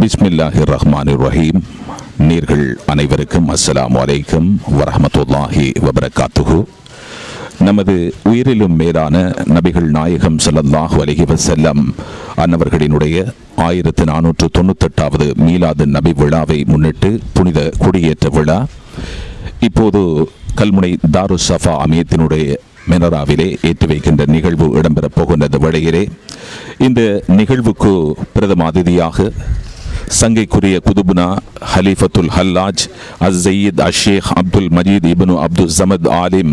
பிஸ்மில்லாஹிர் ரஹ்மானிர் ரஹீம். நீர்கள் அனைவருக்கும் அஸ்ஸலாமு அலைக்கும் வரஹ்மத்துல்லாஹி வபரகாத்துஹு. நமது உயிரிலும் மேலான நபிகள் நாயகம் ஸல்லல்லாஹு அலைஹி வஸல்லம் அன்னவர்களினுடைய 1498வது மீலாது நபி விழாவை முன்னிட்டு புனித கொடியேற்ற விழா இப்போது கல்முனை தாருஸ் ஸஃபா அமீயத்தினுடைய மெனராவிலே ஏற்றி வைக்கின்ற நிகழ்வு இடம்பெறப் போகின்றது. வழியிலே இந்த நிகழ்வுக்கு பிரதம அதிதியாக சங்கைக்குரிய குதுபுனா ஹலீஃபத்துல் ஹல்லாஜ் அஸ்ஸையீத் அஷேக் அப்துல் மஜீத் இப்னு அப்துல் ஸமத் ஆலிம்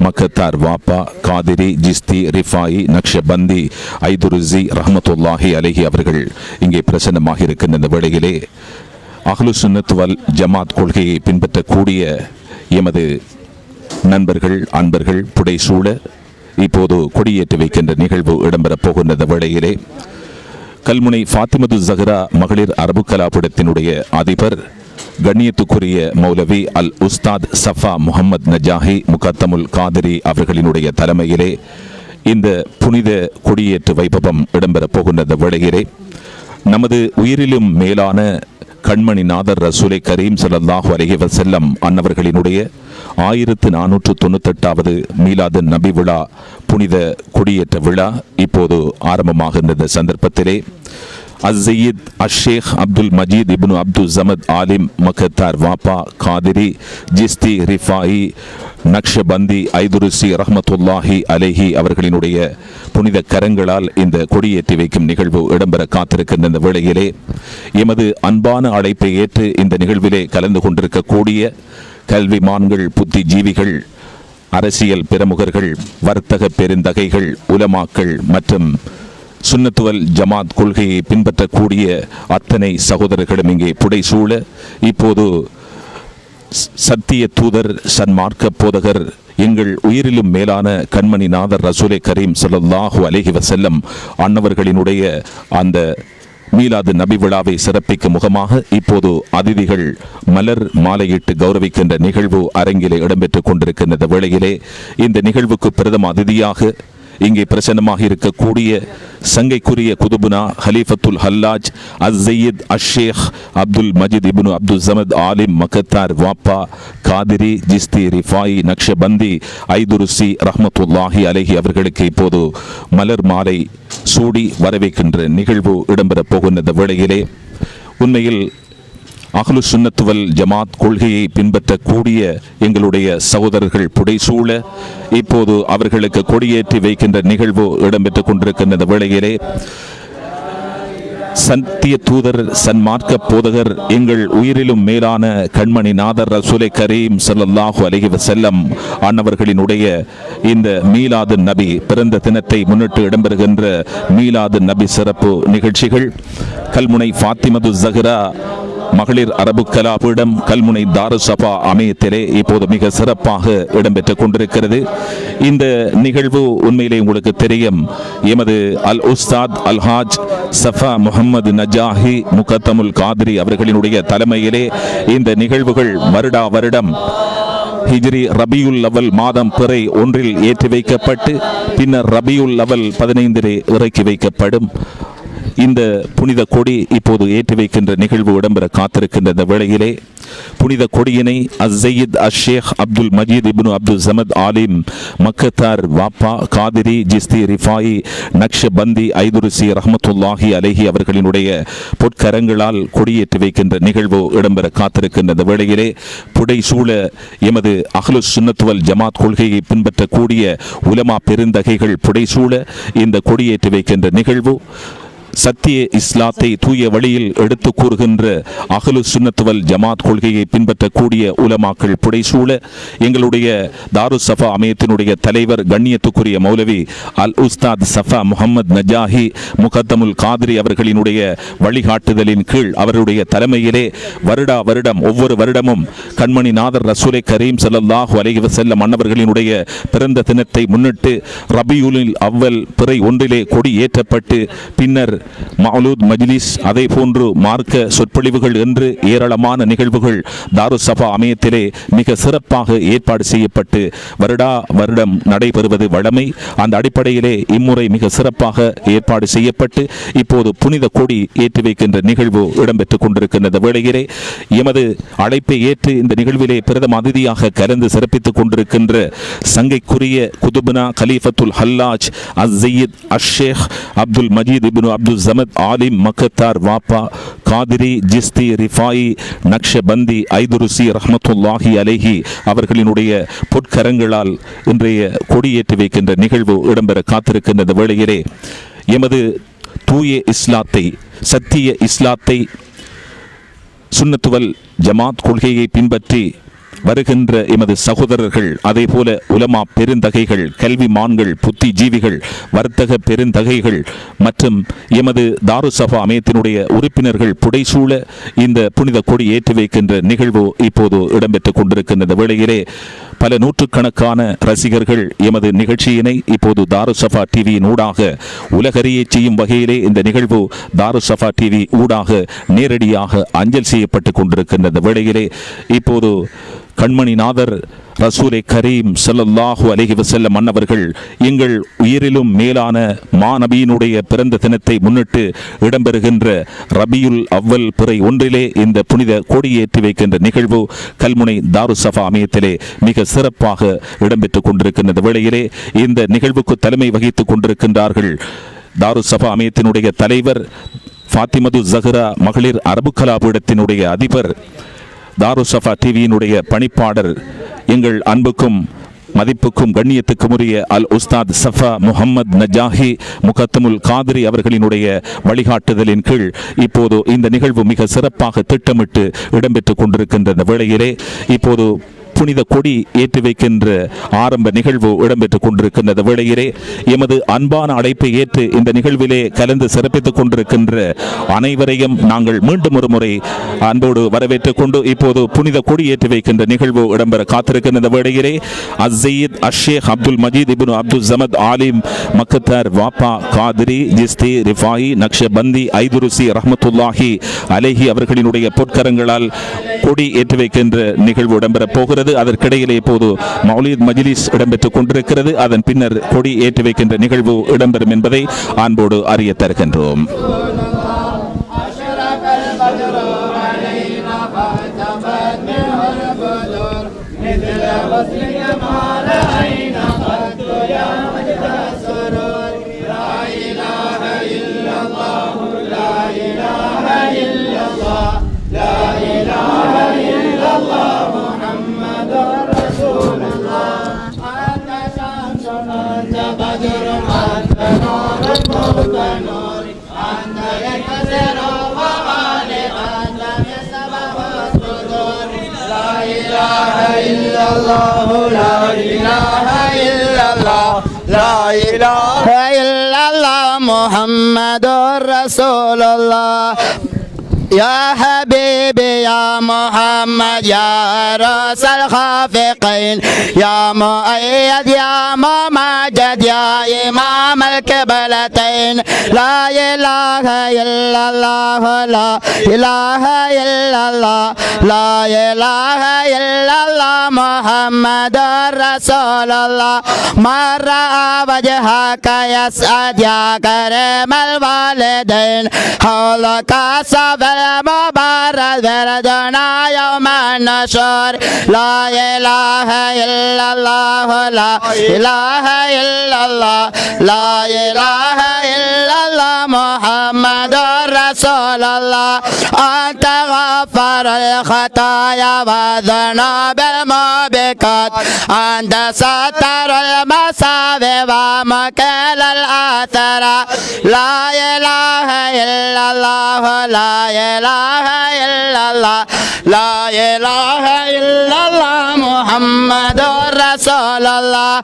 மக்கத்தார் வாப்பா காதிரி ஜிஸ்தி ரிஃபாயி நக்ஷபந்தி ஐதுருசி ரஹ்மத்துல்லாஹி அலைஹி அவர்கள் இங்கே பிரசன்னமாக இருக்கின்ற இந்த வேளையிலே அஹ்லு சுன்னத் வல் ஜமாத் கொள்கையை பின்பற்றக்கூடிய எமது நண்பர்கள் அன்பர்கள் புடைசூழ இப்போது கொடியேற்றி வைக்கின்ற நிகழ்வு இடம்பெறப் போகின்ற வேளையிலே கல்முனை ஃபாத்திமது ஜஹ்ரா மகளிர் அரபு கலாபீடத்தினுடைய அதிபர் கண்ணியத்துக்குரிய மௌலவி அல் உஸ்தாத் சஃபா முஹம்மத் நஜாஹி முகத்தமுல் காதிரி அவர்களினுடைய தலைமையிலே இந்த புனித கொடியேற்று வைபவம் இடம்பெறப் போகின்ற வேளையிலே நமது உயிரிலும் மேலான கண்மணி நாதர் ரசூலை கரீம் ஸல்லல்லாஹு அலைஹி வஸல்லம் அன்னவர்களினுடைய 1498வது மீலாது நபி விழா புனித கொடியேற்ற விழா இப்போது ஆரம்பமாகின்ற சந்தர்ப்பத்திலே அஸ்ஸையீத் அஷேக் அப்துல் மஜீத் இப்னு அப்துல் ஸமத் ஆலிம் மக்கத்தார் வாப்பா காதிரி ஜிஸ்தி ரிஃபாயி நக்ஷபந்தி ஐதுருசி ரஹ்மத்துல்லாஹி அலைஹி அவர்களினுடைய புனித கரங்களால் இந்த கொடியேற்றி வைக்கும் நிகழ்வு இடம்பெற காத்திருக்கின்ற இந்த வேளையிலே எமது அன்பான அழைப்பை ஏற்று இந்த நிகழ்விலே கலந்து கொண்டிருக்கக்கூடிய கல்விமான்கள், புத்திஜீவிகள், அரசியல் பிரமுகர்கள், வர்த்தக பெருந்தகைகள், உலமாக்கள் மற்றும் சுன்னத்துவல் ஜமாத் கொள்கையை பின்பற்றக்கூடிய அத்தனை சகோதரர்களும் இங்கே புடைசூழ இப்போது சத்திய தூதர் சன்மார்க்க போதகர் எங்கள் உயிரிலும் மேலான கண்மணி நாதர் ரசூலை கரீம் ஸல்லல்லாஹு அலைஹி வஸல்லம் அன்னவர்களினுடைய அந்த மீலாது நபி விழாவை சிறப்பிக்கும் முகமாக இப்போது அதிதிகள் மலர் மாலையிட்டு கௌரவிக்கின்ற நிகழ்வு அரங்கிலே இடம்பெற்றுக் கொண்டிருக்கின்ற வேளையிலே இந்த நிகழ்வுக்கு பிரதம அதிதியாக இங்கே பிரசன்னமாக இருக்கக்கூடிய சங்கைக்குரிய குதுபுனா ஹலீஃபத்துல் ஹல்லாஜ் அஸ்ஸையீத் அஷேக் அப்துல் மஜீத் இப்னு அப்துல் ஸமத் ஆலிம் மக்கத்தார் வாப்பா காதிரி ஜிஸ்தி ரிஃபாயி நக்ஷபந்தி ஐதுருசி ரஹ்மத்துல்லாஹி அலைஹி அவர்களுக்கு இப்போது மலர் மாலை சூடி வரவேற்கின்ற நிகழ்வு இடம்பெறப் போகின்ற வேளையிலே உண்மையில் அஹ்லு சுன்னத் வல் ஜமாத் கொள்கையை பின்பற்றக்கூடிய எங்களுடைய சகோதரர்கள் புடைசூழ இப்போது அவர்களுக்கு கொடியேற்றி வைக்கின்ற நிகழ்வு இடம்பெற்றுக் கொண்டிருக்கின்ற வேளையிலே சத்திய தூதர் சன்மார்க்க போதகர் எங்கள் உயிரிலும் மேலான கண்மணி நாதர் ரசூலை கரீம் ஸல்லல்லாஹு அலைஹி வஸல்லம் அன்னவர்களினுடைய இந்த மீலாது நபி பிறந்த தினத்தை முன்னிட்டு இடம்பெறுகின்ற மீலாது நபி சிறப்பு நிகழ்ச்சிகள் கல்முனை ஃபாத்திமது ஜஹ்ரா மகளிர் அரபு கலாபீடம் கல்முனை தாருஸ் ஸஃபா அமீயத்திலே இப்போது மிக சிறப்பாக இடம்பெற்றுக் கொண்டிருக்கிறது. இந்த நிகழ்வு உண்மையிலே உங்களுக்கு தெரியும், எமது அல் உஸ்தாத் அல்ஹாஜ் சஃபா முஹம்மது நஜாஹி முகத்தமுல் காதிரி அவர்களினுடைய தலைமையிலே இந்த நிகழ்வுகள் வருடா வருடம் ஹிஜ்ரி ரபியுல் அவல் மாதம் பிறை 1 ஏற்றி வைக்கப்பட்டு பின்னர் ரபியுல் அவல் 15 இறக்கி வைக்கப்படும். இந்த புனித கொடி இப்போது ஏற்றி வைக்கின்ற நிகழ்வு இடம்பெற காத்திருக்கின்ற இந்த வேளையிலே புனித கொடியினை அஸ்ஸையீத் அஷேக் அப்துல் மஜீத் இப்னு அப்துல் ஸமத் ஆலிம் மக்கத்தார் வாப்பா காதிரி ஜிஸ்தி ரிஃபாயி நக்ஷபந்தி ஐதுருசி ரஹ்மத்துல்லாஹி அலைஹி அவர்களினுடைய பொற்கரங்களால் கொடியேற்றி வைக்கின்ற நிகழ்வு இடம்பெற காத்திருக்கின்ற இந்த வேளையிலே புடைசூழ எமது அஹ்லு சுன்னத் வல் ஜமாத் கொள்கையை பின்பற்றக்கூடிய உலமா பெருந்தகைகள் புடைசூழ இந்த கொடியேற்றி வைக்கின்ற நிகழ்வு சத்திய இஸ்லாத்தை தூய வழியில் எடுத்து கூறுகின்ற அஹ்லு சுன்னத் வல் ஜமாத் கொள்கையை பின்பற்றக்கூடிய உலமாக்கள் புடைசூழ எங்களுடைய தாருஸ் ஸஃபா அமீயத்தினுடைய தலைவர் கண்ணியத்துக்குரிய மௌலவி அல் உஸ்தாத் சஃபா முஹம்மத் நஜாஹி முகத்தமுல் காதிரி அவர்களினுடைய வழிகாட்டுதலின் கீழ் அவருடைய தலைமையிலே வருடா வருடம் ஒவ்வொரு வருடமும் கண்மணி நாதர் ரசூலை கரீம் ஸல்லல்லாஹு அலைஹி வஸல்லம் அன்னவர்களினுடைய பிறந்த தினத்தை முன்னிட்டு ரபியுல் அவ்வல் பிறை 1 கொடி ஏற்றப்பட்டு பின்னர் மௌலூத் மஜ்லிஸ், அதே போன்று மார்க்க சொற்பொழிவுகள் என்று ஏராளமான நிகழ்வுகள் தாருஸ் சஃபா அமையத்திலே மிக சிறப்பாக ஏற்பாடு செய்யப்பட்டு வருடம் நடைபெறுவது வழமை. அந்த அடிப்படையிலே இம்முறை மிக சிறப்பாக ஏற்பாடு செய்யப்பட்டு இப்போது புனித கொடி ஏற்றி வைக்கின்ற நிகழ்வு இடம்பெற்றுக் கொண்டிருக்கின்ற வேளையிலே எமது அழைப்பை ஏற்று இந்த நிகழ்விலே பிரதம அதிதியாக கலந்து சிறப்பித்துக் கொண்டிருக்கின்ற சங்கைக்குரிய குதுப்னா கலீஃபத்துல் ஹல்லாஜ் அஸ்ஸையீத் அஷ்ஷேக் அப்துல் மஜீத் இப்னு அப்துல் ஸமத் ஆலிம் மக்கத்தார் வாப்பா காதிரி ஜிஸ்தி ரிஃபாயி நக்ஷபந்தி ஐதுருசி ரஹ்மத்துல்லாஹி அலைஹி அவர்களினுடைய பொற்கரங்களால் இன்றைய கொடியேற்றி வைக்கின்ற நிகழ்வு இடம்பெற காத்திருக்கின்ற வேளையிலே எமது தூய இஸ்லாத்தை, சத்திய இஸ்லாத்தை, சுன்னத்துவல் ஜமாத் கொள்கையை பின்பற்றி வருகின்ற எமது சகோதரர்கள், அதே போல உலமா பெருந்தகைகள், கல்விமான்கள், புத்திஜீவிகள், வர்த்தக பெருந்தகைகள் மற்றும் எமது தாருஸ் சஃபா அமையத்தினுடைய உறுப்பினர்கள் புடைசூழ இந்த புனித கொடி ஏற்றி வைக்கின்ற நிகழ்வு இப்போது இடம்பெற்றுக் கொண்டிருக்கின்ற வேளையிலே பல நூற்றுக்கணக்கான ரசிகர்கள் எமது நிகழ்ச்சியினை இப்போது தாருஸ் சஃபா டிவியின் ஊடாக உலகறிய செய்யும் வகையிலே இந்த நிகழ்வு தாருஸ் சஃபா டிவி ஊடாக நேரடியாக அஞ்சல் செய்யப்பட்டு கொண்டிருக்கின்ற வேளையிலே இப்போது கண்மணி நாதர் ரசூலை கரீம் ஸல்லல்லாஹு அலைஹி வஸல்லம் அன்னவர்கள் எங்கள் உயிரிலும் மேலான மாநபியினுடைய பிறந்த தினத்தை முன்னிட்டு இடம்பெறுகின்ற ரபியுல் அவ்வல் பிறை ஒன்றிலே இந்த புனித கொடியேற்றி வைக்கின்ற நிகழ்வு கல்முனை தாருஸ் சஃபா அமையத்திலே மிக சிறப்பாக இடம்பெற்றுக் கொண்டிருக்கின்ற வேளையிலே இந்த நிகழ்வுக்கு தலைமை வகித்துக் கொண்டிருக்கின்றார்கள் தாருஸ் சஃபா அமையத்தினுடைய தலைவர் ஃபாத்திமது ஸஹ்ரா மகளிர் அரபு கலாபீடத்தினுடைய அதிபர், தாருஸ் சஃபா டிவியினுடைய பணிப்பாளர், எங்கள் அன்புக்கும் மதிப்புக்கும் கண்ணியத்துக்கும் உரிய அல் உஸ்தாத் சஃபா முஹம்மத் நஜாஹி முகத்தமுல் காதிரி அவர்களினுடைய வழிகாட்டுதலின் கீழ் இப்போது இந்த நிகழ்வு மிக சிறப்பாக திட்டமிட்டு இடம்பெற்றுக் கொண்டிருக்கின்ற வேளையிலே இப்போது புனித கொடி ஏற்றி வைக்கின்ற ஆரம்ப நிகழ்வு இடம்பெற்றுக் கொண்டிருக்கின்ற வேளையிலே எமது அன்பான அழைப்பை ஏற்று இந்த நிகழ்விலே கலந்து சிறப்பித்துக் கொண்டிருக்கின்ற அனைவரையும் நாங்கள் மீண்டும் ஒரு முறை அன்போடு வரவேற்றுக் கொண்டு இப்போது புனித கொடி ஏற்றி வைக்கின்ற நிகழ்வு இடம்பெற காத்திருக்கின்ற வேளையிலே அஸ்ஸையீத் அஷ்ஷேக் அப்துல் மஜீத் இப்னு அப்துல் ஸமத் ஆலிம் மக்கத்தார் வாப்பா காதிரி ஜிஸ்தி ரிஃபாயி நக்ஷபந்தி ஐதுருசி ரஹ்மத்துல்லாஹி அலைஹி அவர்களினுடைய பொற்கரங்களால் கொடி ஏற்றி வைக்கின்ற நிகழ்வு இடம்பெற போகிறது. அதற்கிடையிலே இப்போது மௌலூத் மஜ்லிஸ் இடம்பெற்றுக் கொண்டிருக்கிறது. அதன் பின்னர் கொடி ஏற்றி வைக்கின்ற நிகழ்வு இடம்பெறும் என்பதை அன்போடு அறிய தருகின்றோம். Muhammadur Rasulullah. Ya Habibi ya Muhammad ya Rasul Khafiqin ya Mu'ayyad ya Mumajjad ya Imam al-Qiblatain. La ilaha illallah, la ilaha illallah, la ilaha illallah Muhammadur Rasulullah. Marra wajhaka yas'ad ya karim al-walidain. Hawlaka صبر مبارك بردنا يوم النشر. لا إله إلا الله, لا إله إلا الله, لا إله إلا الله محمد رسول الله. أنت غفر الخطايا والذنوب الموبقات. أنت ستر المصائب ومكل الآثار. لا إله إلا الله, لا إله إلا الله, لا إله إلا الله محمد رسول الله.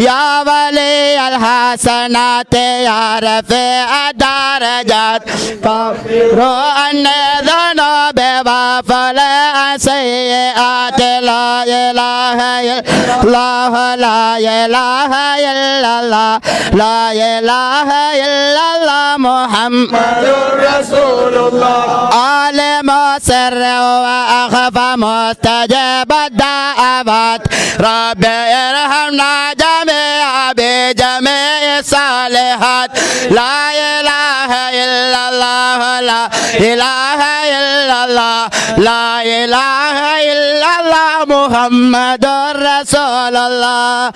يا ولي الحسنات يا رفيع الدرجات. فاغفر عنا ذنوبي وفلا عن سيئات لا إله إلا الله لا إله إلا الله لا إله إلا الله محمد رسول الله عالم سر وأخفى مستجاب الدعوات رب ارحمنا جميعا بجميع الصالحات لا إله إلا الله لا إله إلا الله لا إله إلا الله محمد رسول الله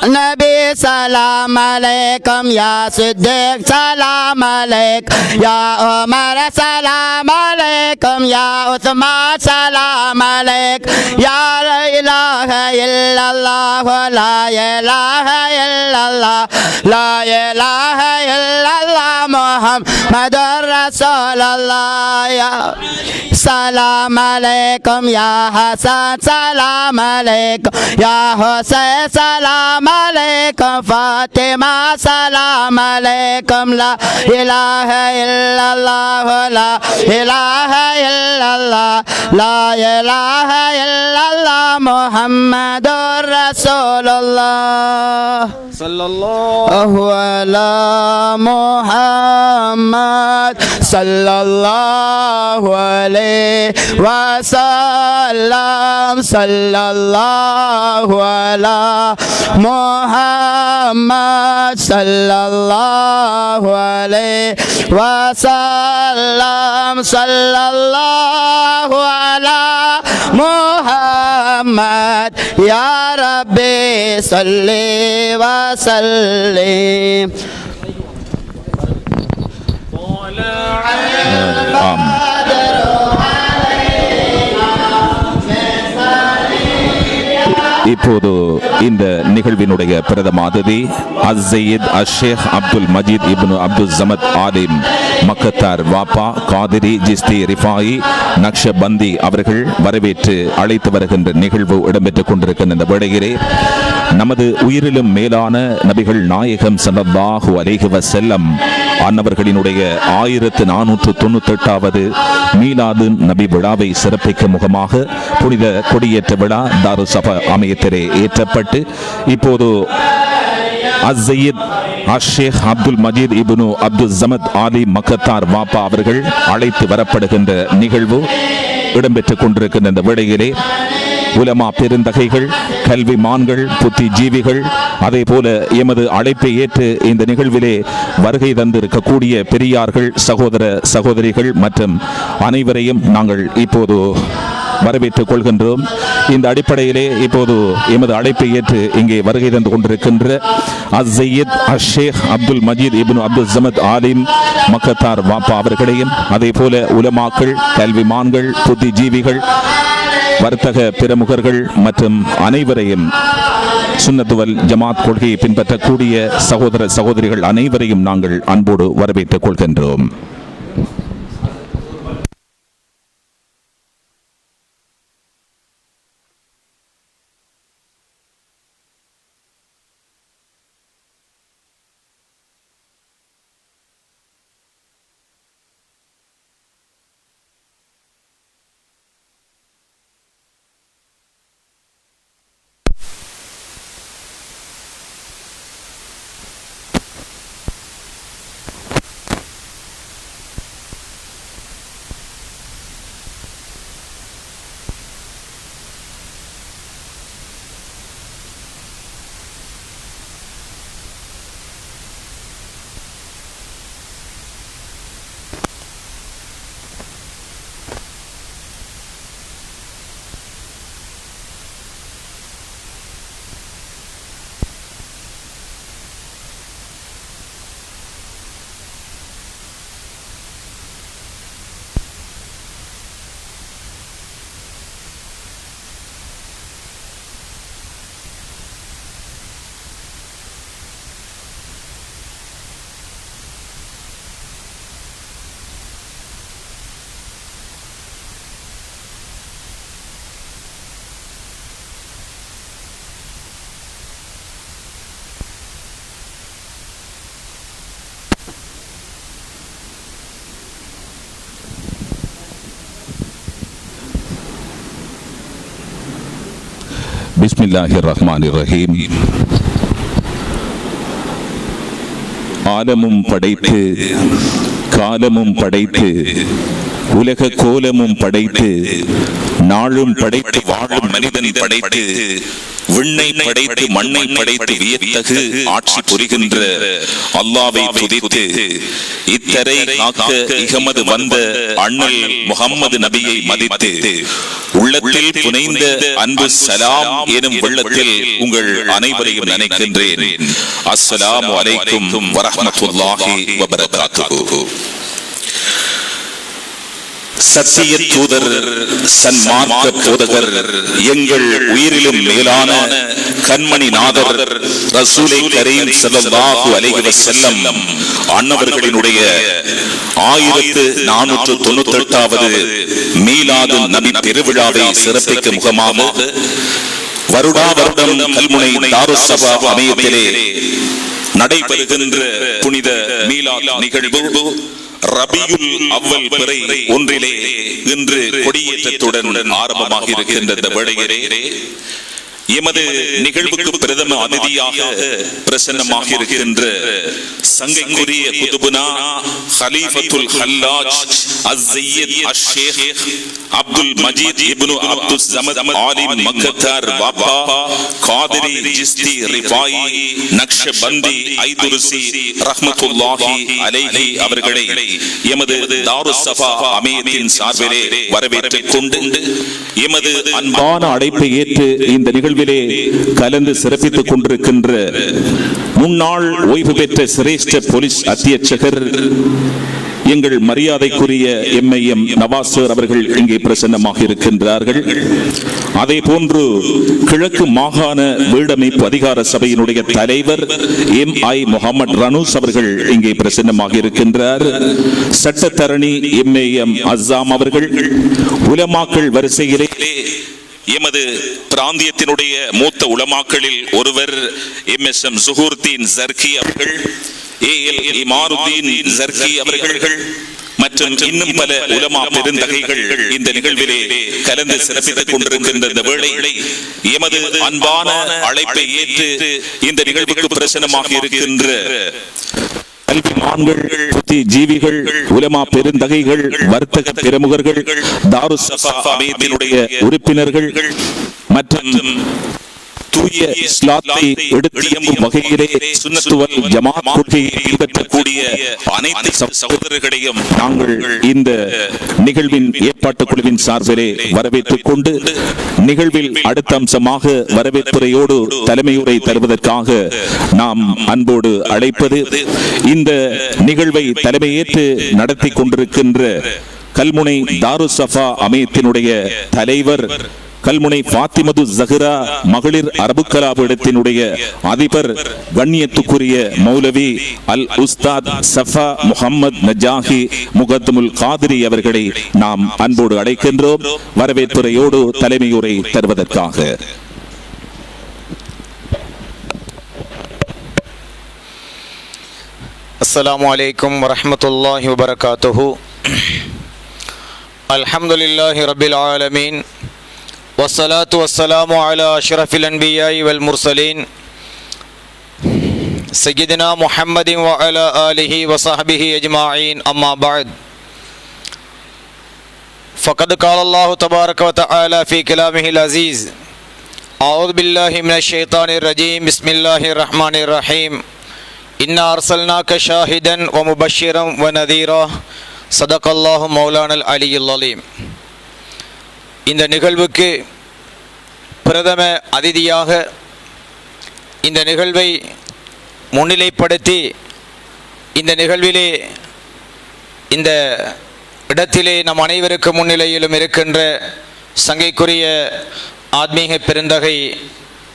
نبي سلام عليكم يا صديق سلام عليكم يا عمر سلام عليكم يا عثمان سلام عليكم يا لا إله إلا الله لا إله إلا الله لا إله إلا الله محمد رسول الله يا سلام عليكم يا حسن سلام عليكم يا حسين سلام عليكم فاطمة سلام عليكم لا إله إلا الله لا إله إلا الله لا إله إلا الله محمد رسول الله صلى الله على محمد صلى الله عليه وسلم صلى الله على محمد صلى الله عليه وسلم صلى الله على محمد يا ربي صل وسلم ஆம். இப்போது இந்த நிகழ்வினுடைய பிரதம அதிதி அஸ்ஸையீத் அஷேக் அப்துல் மஜீத் இப்னு அப்துல் ஜமத் ஆலிம் மக்கத்தார் வாப்பா காதிரி ஜிஸ்தி ரிஃபாயி நக்ஷபந்தி அவர்கள் வரவேற்று அழைத்து வருகின்ற நிகழ்வு இடம்பெற்றுக் கொண்டிருக்கின்ற இந்த வேளையிலே நமது உயிரிலும் மேலான நபிகள் நாயகம் ஸல்லல்லாஹு அலைஹி வஸல்லம் அன்னவர்களினுடைய 1498வது மீலாது நபி விழாவை சிறப்பிக்கும் முகமாக புனித கொடியேற்ற விழா தாரு சபா அமையத்திலே ஏற்றப்பட்டு இப்போது அஸ்ஸையீத் அஷேக் அப்துல் மஜீத் இப்னு அப்துல் ஜமத் ஆலி மக்கத்தார் வாப்பா அவர்கள் அழைத்து வரப்படுகின்ற நிகழ்வு இடம்பெற்றுக் கொண்டிருக்கின்ற இந்த வேளையிலே உலமா பெருந்தகைகள் கல்விமான்கள் புத்திஜீவிகள் அதே போல எமது அழைப்பை ஏற்று இந்த நிகழ்விலே வருகை தந்திருக்கக்கூடிய பெரியார்கள் சகோதர சகோதரிகள் மற்றும் அனைவரையும் நாங்கள் இப்போது வரவேற்றுக் கொள்கின்றோம். இந்த அடிப்படையிலே இப்போது எமது அழைப்பை ஏற்று இங்கே வருகை தந்து கொண்டிருக்கின்ற அஸ்ஸையீத் அஷேக் அப்துல் மஜீத் இப்னு அப்துல் ஜமத் ஆலிம் மக்கத்தார் வாப்பா அவர்களையும் அதே போல உலமாக்கள் கல்விமான்கள் புத்திஜீவிகள் வர்த்தக பிரமுகர்கள் மற்றும் அனைவரையும் சுன்னத்துவல் ஜமாத் கொள்கையை பின்பற்றக்கூடிய சகோதர சகோதரிகள் அனைவரையும் நாங்கள் அன்போடு வரவேற்றுக் கொள்கின்றோம். பிஸ்மில்லாஹிர் ரஹ்மானிர் ரஹீம். ஆலமும் படைத்து காலமும் படைத்து உலக கோலமும் படைத்து நாளும் படைத்து வாழும் மனிதன் படைத்து விண்ணை படைத்து மண்ணை படைத்து வியத்தகு ஆட்சி புரிகின்ற அல்லாஹ்வை துதித்து இத்தரை காக்க இகமது வந்த அண்ணல் முஹம்மது நபியை மதித்து உள்ளத்தில் புனைந்த அன்பு சலாம் எனும் வெள்ளத்தில் உங்கள் அனைவரையும் நினைக்கின்றேன். அஸ்ஸலாமு அலைக்கும் வரஹ்மத்துல்லாஹி வபரகாத்துஹு. சத்திய தூதர் சன்மார்க்க போதகர் எங்கள் உயிரிலும் மேலான கண்மணி நாதர் ரசூலை கரீம் ஸல்லல்லாஹு அலைஹி வஸல்லம் அன்னவர்களினுடைய 1498வது மீலாது நபி பெருவிழாவை சிறப்பிக்கும் முகமாக வருடா வருடம் கல்முனை தாருஸ் ஸஃபா அமையத்திலே நடைபெறுகின்ற புனித மீலாத் நிகழ்வு ரபியுல் அவ்வல் பிறை ஒன்றிலே இன்று கொடியேற்றத்துடன் ஆரம்பமாக இருக்கின்ற இந்த வேளையிலே எமது நிகழ்வுக்கு பிரதம அதிதியாக பிரசன்னமாக இருக்கின்ற சங்கைக்குரிய குதுபுனா ஹலீஃபத்துல் ஹல்லாஜ் அஸ்-சய்யித் அஷ்-ஷேக் அப்துல் மஜீத் இப்னு அப்துஸ் ஸமத் ஆலிம் மக்கத்தார் பாபா காதிரி ஜிஸ்தி ரிஃபாயி நக்ஷபந்தி ஐதுருசி ரஹ்மத்துல்லாஹி அலைஹி அவர்களை எமது தாருஸ் ஸஃபா அமையத்தின் சார்பிலே வரவேற்றுக் கொண்டு எமது அன்பான அழைப்பை ஏற்று இந்த நிகழ்விலே கலந்து சிறப்பித்துக் கொண்டிருக்கின்ற முன்னாள் ஓய்வு பெற்ற சிரேஷ்ட போலீஸ் அத்தியட்சகர் எங்கள் மரியாதைக்குரிய எம்ஐஎம் நவாஸ் சார் அவர்கள் இங்கே பிரசன்னமாக இருக்கின்றார்கள். அதே போன்று கிழக்கு மாகாண வீடமைப்பு அதிகார சபையினுடைய தலைவர் MI முகமது ரனூஸ் அவர்கள் இங்கே பிரசன்னமாக இருக்கின்றார். சட்டத்தரணி MAM அஸ்ஸாம் அவர்கள், உலமாக்கள் வரிசையிலே எமது பிராந்தியத்தினுடைய மூத்த உலமாக்களில் ஒருவர் MSM சுஹூர்தீன் ஜர்கி அவர்கள், AL இமாருதீன் ஜர்கி அவர்கள் மற்றும் இன்னும் பல உலமா பெருந்தகைகள் இந்த நிகழ்விலே கலந்து சிறப்பித்துக் கொண்டிருக்கின்ற இந்த வேளை எமது அன்பான அழைப்பை ஏற்று இந்த நிகழ்வுக்கு பிரசன்னமாக இருக்கின்ற கல்விமான்கள், ஜீவிகள், உலமா பெருந்தகைகள், வர்த்தக பிரமுகர்கள், தாருஸ் ஸஃபா அமையத்தினுடைய உறுப்பினர்கள் மற்றும் தூய இஸ்லாத்தை எடுத்தியம்பும் வகையிலே சுன்னத்து வல் ஜமாத் கொள்கையை பின்பற்றக்கூடிய அனைத்து சகோதரர்களையும் நாங்கள் இந்த நிகழ்வின் ஏற்பாட்டு குழுவின் சார்பிலே வரவேற்றுக் கொண்டு நிகழ்வில் அடுத்த அம்சமாக வரவேற்புரையோடு தலைமையுரை தருவதற்காக நாம் அன்போடு அழைப்பது இந்த நிகழ்வை தலைமையேற்று நடத்தி கொண்டிருக்கின்ற கல்முனை தாருஸ் ஸஃபா அமையத்தினுடைய தலைவர், கல்முனை ஃபாத்திமது ஸஹ்ரா மகளிர் அரபு கலாபீடத்தினுடைய அதிபர், கண்ணியத்துக்குரிய மௌலவி அல் உஸ்தாத் சஃபா முஹம்மத் நஜாஹி முகத்தமுல் காதிரி அவர்களை நாம் அன்போடு அழைக்கின்றோம் வரவேற்புரையோடு தலைமையுரை தருவதற்காக. அஸ்ஸலாமு அலைக்கும் வரஹ்மத்துல்லாஹி வபரகாத்துஹு. அல்ஹம்துலில்லாஹி ரப்பில் ஆலமீன் வஸ்ஸலாத்து வஸ்ஸலாமு அலா அஷ்ரஃபில் அன்பியாஇ வல் முர்சலீன் சய்யிதினா முஹம்மதின் வ அலா ஆலிஹி வ ஸஹ்பிஹி அஜ்மாஈன். அம்மா பஅத். ஃபகத் கால அல்லாஹு தபாரக வ தஆலா ஃபீ கலாமிஹில் அஸீஸ். அஊது பில்லாஹி மினஷ் ஷைத்தானிர் ரஜீம். பிஸ்மில்லாஹிர் ரஹ்மானிர் ரஹீம். இன்னா அர்சல்னாக ஷாஹிதன் வ முபஷ்ஷிரன் வ நதீரா. ஸதகல்லாஹு மௌலானல் அலியுல் அலீம். இந்த நிகழ்வுக்கு பிரதம அதிதியாக இந்த நிகழ்வை முன்னிலைப்படுத்தி இந்த நிகழ்விலே இந்த இடத்திலே நம் அனைவருக்கு முன்னிலையிலும் இருக்கின்ற சங்கைக்குரிய ஆத்மீக பெருந்தகை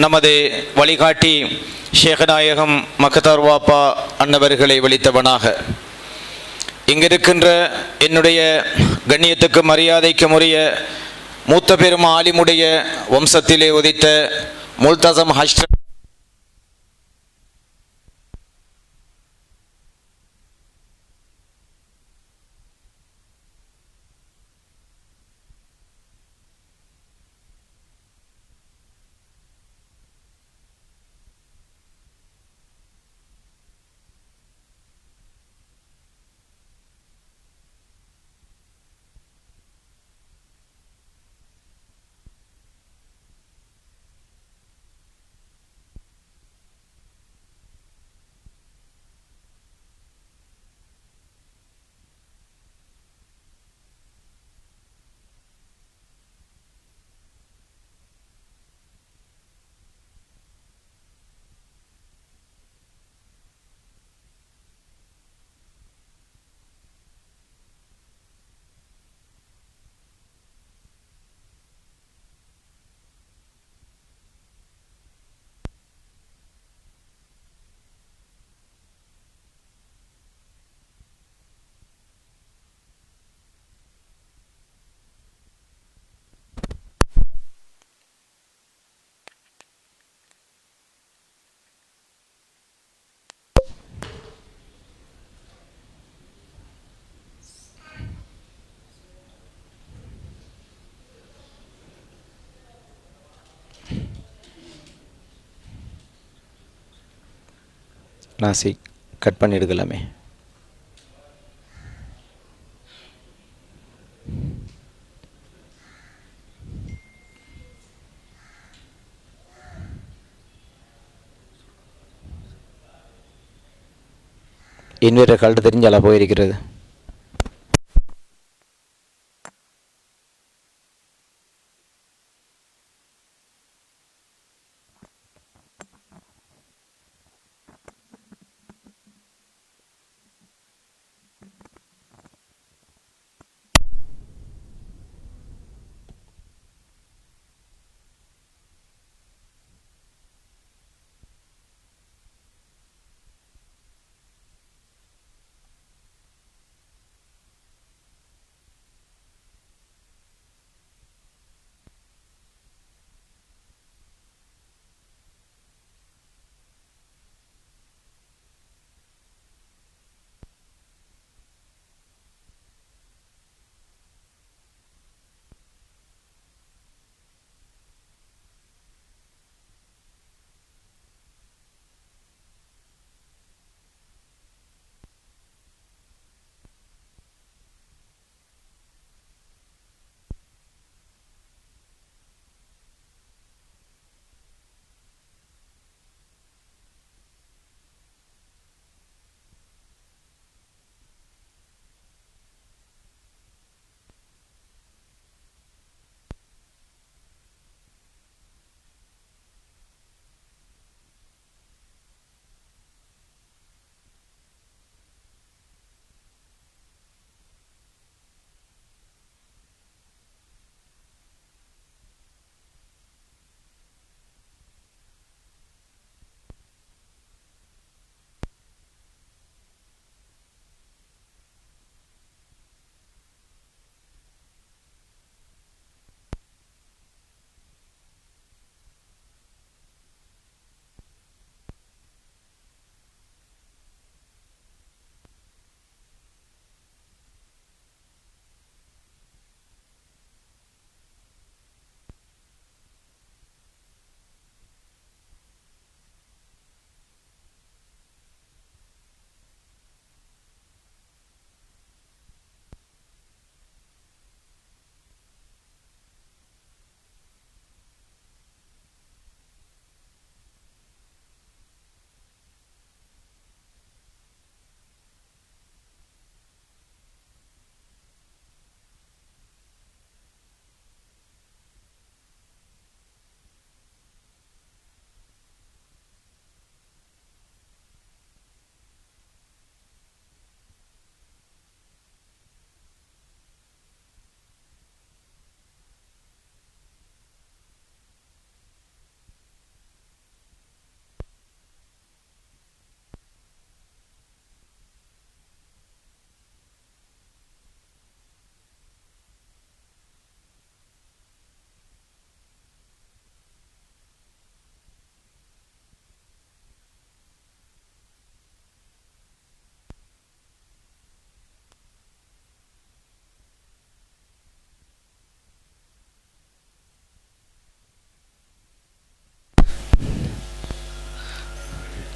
நமது வழிகாட்டி ஷேகநாயகம் மக்கத்தார் வாப்பா அன்னவர்களை வலித்தவனாக இங்கிருக்கின்ற என்னுடைய கண்ணியத்துக்கு மரியாதைக்கும் உரிய மூத்த பெரும் ஆலிமுடைய வம்சத்திலே உதித்த முல்தசம் ஹஷ்ர நாசி கட் பண்ணி எடுக்கலாமே. இன்வெர்டர் கழட்ட தெரிஞ்சாலா போயிருக்கிறது.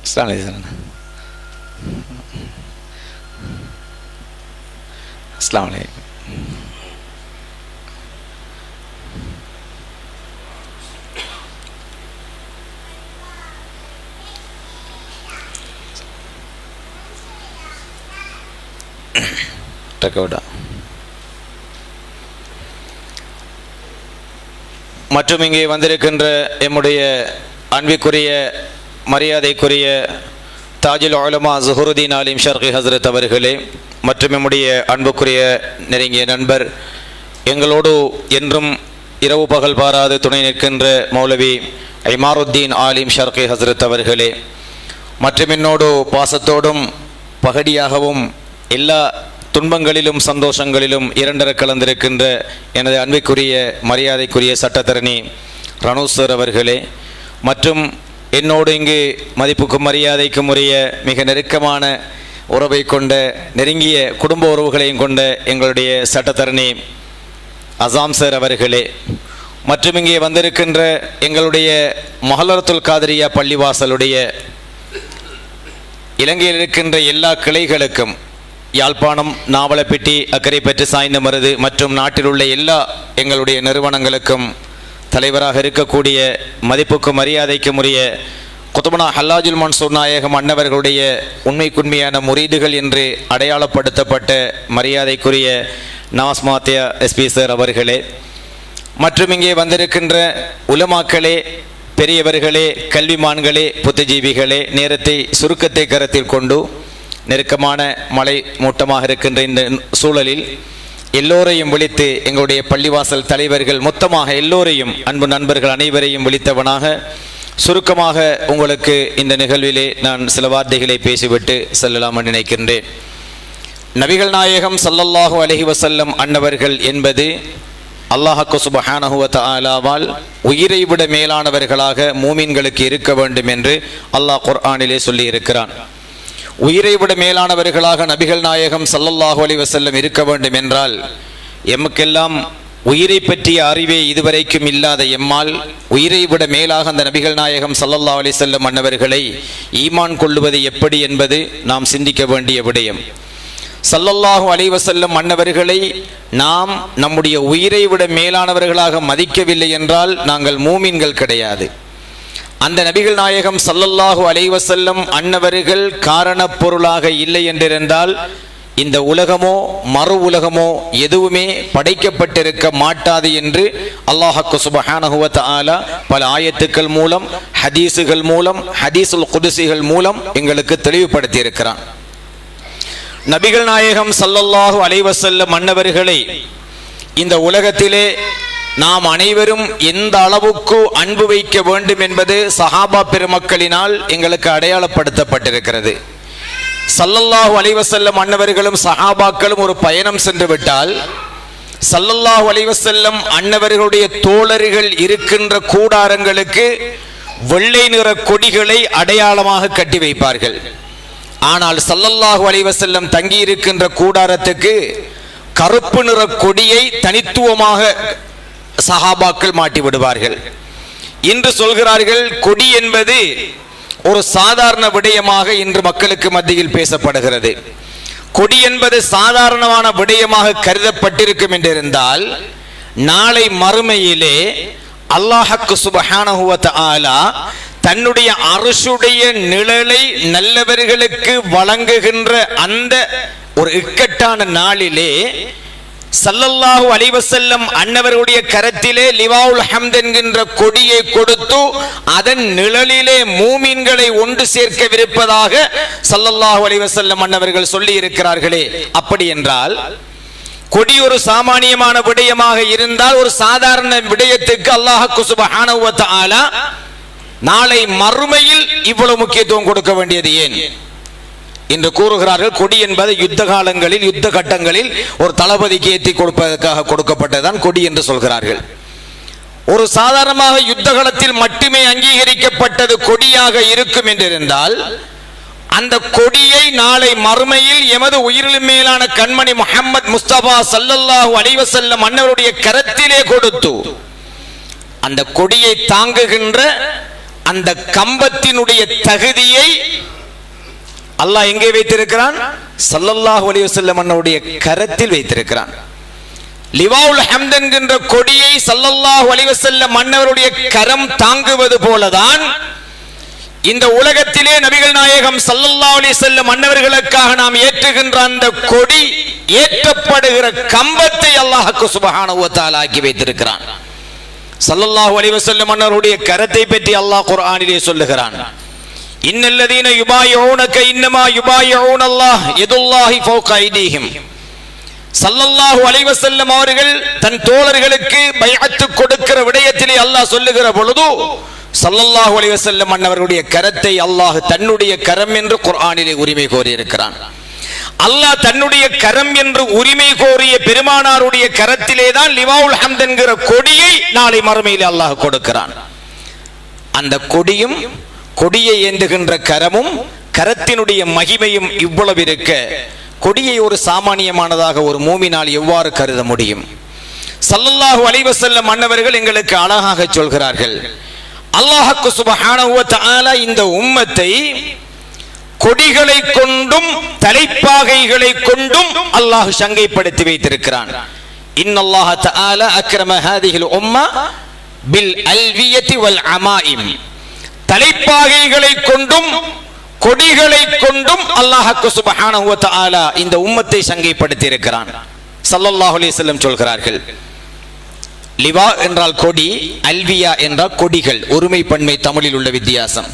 Assalamu alaikum. Assalamu alaikum. மற்றும் இங்கே வந்திருக்கின்ற எம்முடைய அன்பிற்குரிய மரியாதைக்குரிய தாஜுல் உலமா ஸுஹ்ருதீன் ஆலிம் ஷர்கி ஹஸ்ரத் அவர்களே, மற்றும் எம்முடைய அன்புக்குரிய நெருங்கிய நண்பர், எங்களோடு என்றும் இரவு பகல் பாராது துணை நிற்கின்ற மௌலவி இமாருத்தீன் ஆலிம் ஷர்கி ஹஸ்ரத் அவர்களே, மற்றும் என்னோடு பாசத்தோடும் பகடியாகவும் எல்லா துன்பங்களிலும் சந்தோஷங்களிலும் இரண்டர கலந்திருக்கின்ற எனது அன்பிற்குரிய மரியாதைக்குரிய சட்டத்தரணி ரனூசர் அவர்களே, மற்றும் என்னோடு இங்கு மதிப்புக்கும் மரியாதைக்கும் உரிய மிக நெருக்கமான உறவை கொண்ட நெருங்கிய குடும்ப உறவுகளையும் கொண்ட எங்களுடைய சட்டத்தரணி அசாம் சார் அவர்களே, மற்றும் இங்கே வந்திருக்கின்ற எங்களுடைய மஹல்லத்துல் காதிரியா பள்ளிவாசலுடைய இலங்கையில் இருக்கின்ற எல்லா கிளைகளுக்கும், யாழ்ப்பாணம், நாவலப்பிட்டி, அக்கரைப்பற்று, சாய்ந்தமருது மற்றும் நாட்டில் உள்ள எல்லா எங்களுடைய நிறுவனங்களுக்கும் தலைவராக இருக்கக்கூடிய மதிப்புக்கும் மரியாதைக்கும் உரிய குத்துபனா ஹல்லாஜுல் மன்சூர் நாயகம் அன்னவர்களுடைய உண்மைக்குண்மையான முரீதுகள் என்று அடையாளப்படுத்தப்பட்ட மரியாதைக்குரிய நவாஸ் மாத்தியா எஸ்பி சார் அவர்களே, மற்றும் இங்கே வந்திருக்கின்ற உலமாக்களே, பெரியவர்களே, கல்விமான்களே, புத்திஜீவிகளே, நேரத்தை சுருக்கத்தை கருத்தில் கொண்டு நெருக்கமான மழை மூட்டமாக இருக்கின்ற இந்த சூழலில் எல்லோரையும் விழித்து, எங்களுடைய பள்ளிவாசல் தலைவர்கள் மொத்தமாக எல்லோரையும், அன்பு நண்பர்கள் அனைவரையும் விழித்தவனாக சுருக்கமாக உங்களுக்கு இந்த நிகழ்விலே நான் சில வார்த்தைகளை பேசிவிட்டு செல்லலாம் என்று நினைக்கின்றேன். நபிகள் நாயகம் ஸல்லல்லாஹு அலைஹி வஸல்லம் அன்னவர்கள் என்பது அல்லாஹ் சுப்ஹானஹு வ தஆலாவால் உயிரை விட மேலானவர்களாக மூமின்களுக்கு இருக்க வேண்டும் என்று அல்லாஹ் குர்ஆனிலே சொல்லி இருக்கிறான். உயிரை விட மேலானவர்களாக நபிகள் நாயகம் ஸல்லல்லாஹு அலைஹி வஸல்லம் இருக்க வேண்டும் என்றால், எமக்கெல்லாம் உயிரை பற்றிய அறிவே இதுவரைக்கும் இல்லாத எம்மால் உயிரை விட மேலாக அந்த நபிகள் நாயகம் ஸல்லல்லாஹு அலைஹி வஸல்லம் அன்னவர்களை ஈமான் கொள்ளுவது எப்படி என்பது நாம் சிந்திக்க வேண்டிய விடயம். ஸல்லல்லாஹு அலைஹி வஸல்லம் அன்னவர்களை நாம் நம்முடைய உயிரை விட மேலானவர்களாக மதிக்கவில்லை என்றால் நாங்கள் மூமின்கள் கிடையாது. அந்த நபிகள் நாயகம் ஸல்லல்லாஹு அலைஹி வஸல்லம் அன்னவர்கள் காரணப் பொருளாக இல்லை என்றிருந்தால் இந்த உலகமோ மறு உலகமோ எதுவுமே படைக்கப்பட்டிருக்க மாட்டாது என்று அல்லாஹ் சுப்ஹானஹு வ தஆலா பல ஆயத்துக்கள் மூலம், ஹதீஸுகள் மூலம், ஹதீஸுல் குதுஸிகள் மூலம் எங்களுக்கு தெளிவுபடுத்தி இருக்கிறான். நபிகள் நாயகம் ஸல்லல்லாஹு அலைஹி வஸல்லம் அன்னவர்களை இந்த உலகத்திலே நாம் அனைவரும் எந்த அளவுக்கு அன்பு வைக்க வேண்டும் என்பது சஹாபா பெருமக்களினால் எங்களுக்கு அடையாளப்படுத்தப்பட்டிருக்கிறது. ஸல்லல்லாஹு அலைஹி வஸல்லம் அன்னவர்களும் சஹாபாக்களும் ஒரு பயணம் சென்று விட்டால் ஸல்லல்லாஹு அலைஹி வஸல்லம் அன்னவர்களுடைய தோழர்கள் இருக்கின்ற கூடாரங்களுக்கு வெள்ளை நிற கொடிகளை அடையாளமாக கட்டி வைப்பார்கள். ஆனால் ஸல்லல்லாஹு அலைஹி வஸல்லம் தங்கி இருக்கின்ற கூடாரத்துக்கு கருப்பு நிற கொடியை தனித்துவமாக சஹாபாக்கள் மாட்டி விடுவார்கள். இன்று சொல்கிறார்கள் கொடி என்பது ஒரு சாதாரண விடயமாக இன்று மக்களுக்கு மத்தியில் பேசப்படுகிறது. கொடி என்பது சாதாரணமான விடயமாக கருதப்பட்டிருக்கும் என்றிருந்தால் நாளை மறுமையிலே அல்லாஹ் சுப்ஹானஹு வ தஆலா தன்னுடைய அர்ஷுடைய நிழலை நல்லவர்களுக்கு வழங்குகின்ற அந்த ஒரு இக்கட்டான நாளிலே ஸல்லல்லாஹு அலைஹி வஸல்லம் அன்னவருடைய கரத்திலே லிவாவுல் ஹம்த் என்கின்ற கொடியை கொடுத்து அதன் நிழலிலே மூமின்களை ஒன்று சேர்க்கவிருப்பதாக ஸல்லல்லாஹு அலைஹி வஸல்லம் அன்னவர்கள் சொல்லி இருக்கிறார்களே, அப்படி என்றால் கொடி ஒரு சாமானியமான விடயமாக இருந்தால் ஒரு சாதாரண விடயத்துக்கு அல்லாஹ் சுப்ஹானஹு வ தஆலா நாளை மறுமையில் இவ்வளவு முக்கியத்துவம் கொடுக்க வேண்டியது ஏன் என்று கூறுகிறார்கள். கொடி என்பது யுத்த காலங்களில், யுத்த கட்டங்களில் ஒரு தளபதிக்கு ஏற்றி கொடுப்பதற்காக கொடுக்கப்பட்டதுதான் கொடி என்று சொல்கிறார்கள். ஒரு சாதாரணமாக யுத்த காலத்தில் மட்டுமே அங்கீகரிக்கப்பட்டது கொடியாக இருக்கும் என்றிருந்தால் அந்த கொடியை நாளை மறுமையில் எமது உயிரிலும் மேலான கண்மணி முஹம்மது முஸ்தபா ஸல்லல்லாஹு அலைஹி வஸல்லம் அன்னவருடைய கரத்திலே கொடுத்து அந்த கொடியை தாங்குகின்ற அந்த கம்பத்தினுடைய தகுதியை அல்லாஹ் எங்கே வைத்திருக்கிறான்? ஸல்லல்லாஹு அலைஹி வஸல்லம் அன்னவருடைய கரத்தில் வைத்திருக்கிறான். லிவாவுல் ஹம்த் என்கின்ற கொடியை ஸல்லல்லாஹு அலைஹி வஸல்லம் அன்னவருடைய கரம் தாங்குவது போலதான் இந்த உலகத்திலே நபிகள் நாயகம் ஸல்லல்லாஹு அலைஹி வஸல்லம் அன்னவர்களுக்காக நாம் ஏற்றுகின்ற அந்த கொடி ஏற்றப்படுகிற கம்பத்தை அல்லாஹ் சுப்ஹானஹு வ தஆலா ஆக்கி வைத்திருக்கிறான். ஸல்லல்லாஹு அலைஹி வஸல்லம் அன்னவருடைய கரத்தை பற்றி அல்லாஹ் குர்ஆனிலே சொல்லுகிறான். இன்னல்லதீன யுபாயிஊனக இன்னமா யுபாயிஊனல்லாஹ் யதுல்லாஹி ஃபௌக ஐதீஹிம். ஸல்லல்லாஹு அலைஹி வஸல்லம் அவர்கள் தன் தோழர்களுக்கு பைஅத் கொடுக்கிற விடயத்திலே அல்லாஹ் சொல்லுகிற பொழுது ஸல்லல்லாஹு அலைஹி வஸல்லம் அன்னவர்களுடைய கரத்தை அல்லாஹ் தன்னுடைய கரம் என்று குர்ஆனிலே உரிமை கோரி இருக்கிறான். அல்லாஹ் தன்னுடைய கரம் என்று உரிமை கோரிய பெருமானாருடைய கரத்திலே தான் லிவாவுல் ஹம்த் என்கிற கொடியை நாளை மறுமையிலே அல்லாஹ் கொடுக்கிறான். அந்த கொடியும் கொடியை ஏந்துகின்ற கரமும் கரத்தினுடைய மகிமையும் இவ்வளவு இருக்க கொடியை ஒரு சாமானியமானதாக ஒரு மூமினால் எவ்வாறு கருத முடியும்? ஸல்லல்லாஹு அலைஹி வஸல்லம் அன்னவர்கள் எங்களுக்கு அழகாக சொல்கிறார்கள். அல்லாஹ் சுப்ஹானஹு வ தஆலா இந்த உம்மத்தை கொடிகளை கொண்டும் தலைப்பாகைகளை கொண்டும் அல்லாஹ் சங்கைப்படுத்தி வைத்திருக்கிறான். இன்னல்லாஹ தஆலா அக்ரம ஹாதிஹில் உம்ம பில் அல்வியதி வல் அமாயிம். தலைப்பாகைகளை கொண்டும் கொடிகளை கொண்டும் அல்லாஹ் சுப்ஹானஹு வ தஆலா இந்த உம்மத்தை சங்கைப்படுத்தி இருக்கிறான். ஸல்லல்லாஹு அலைஹி வஸல்லம் சொல்கிறார்கள், லிவா என்றால் கொடி, அல்வியா என்றால் கொடிகள். ஒருமை பன்மை தமிழில் உள்ள வித்தியாசம்.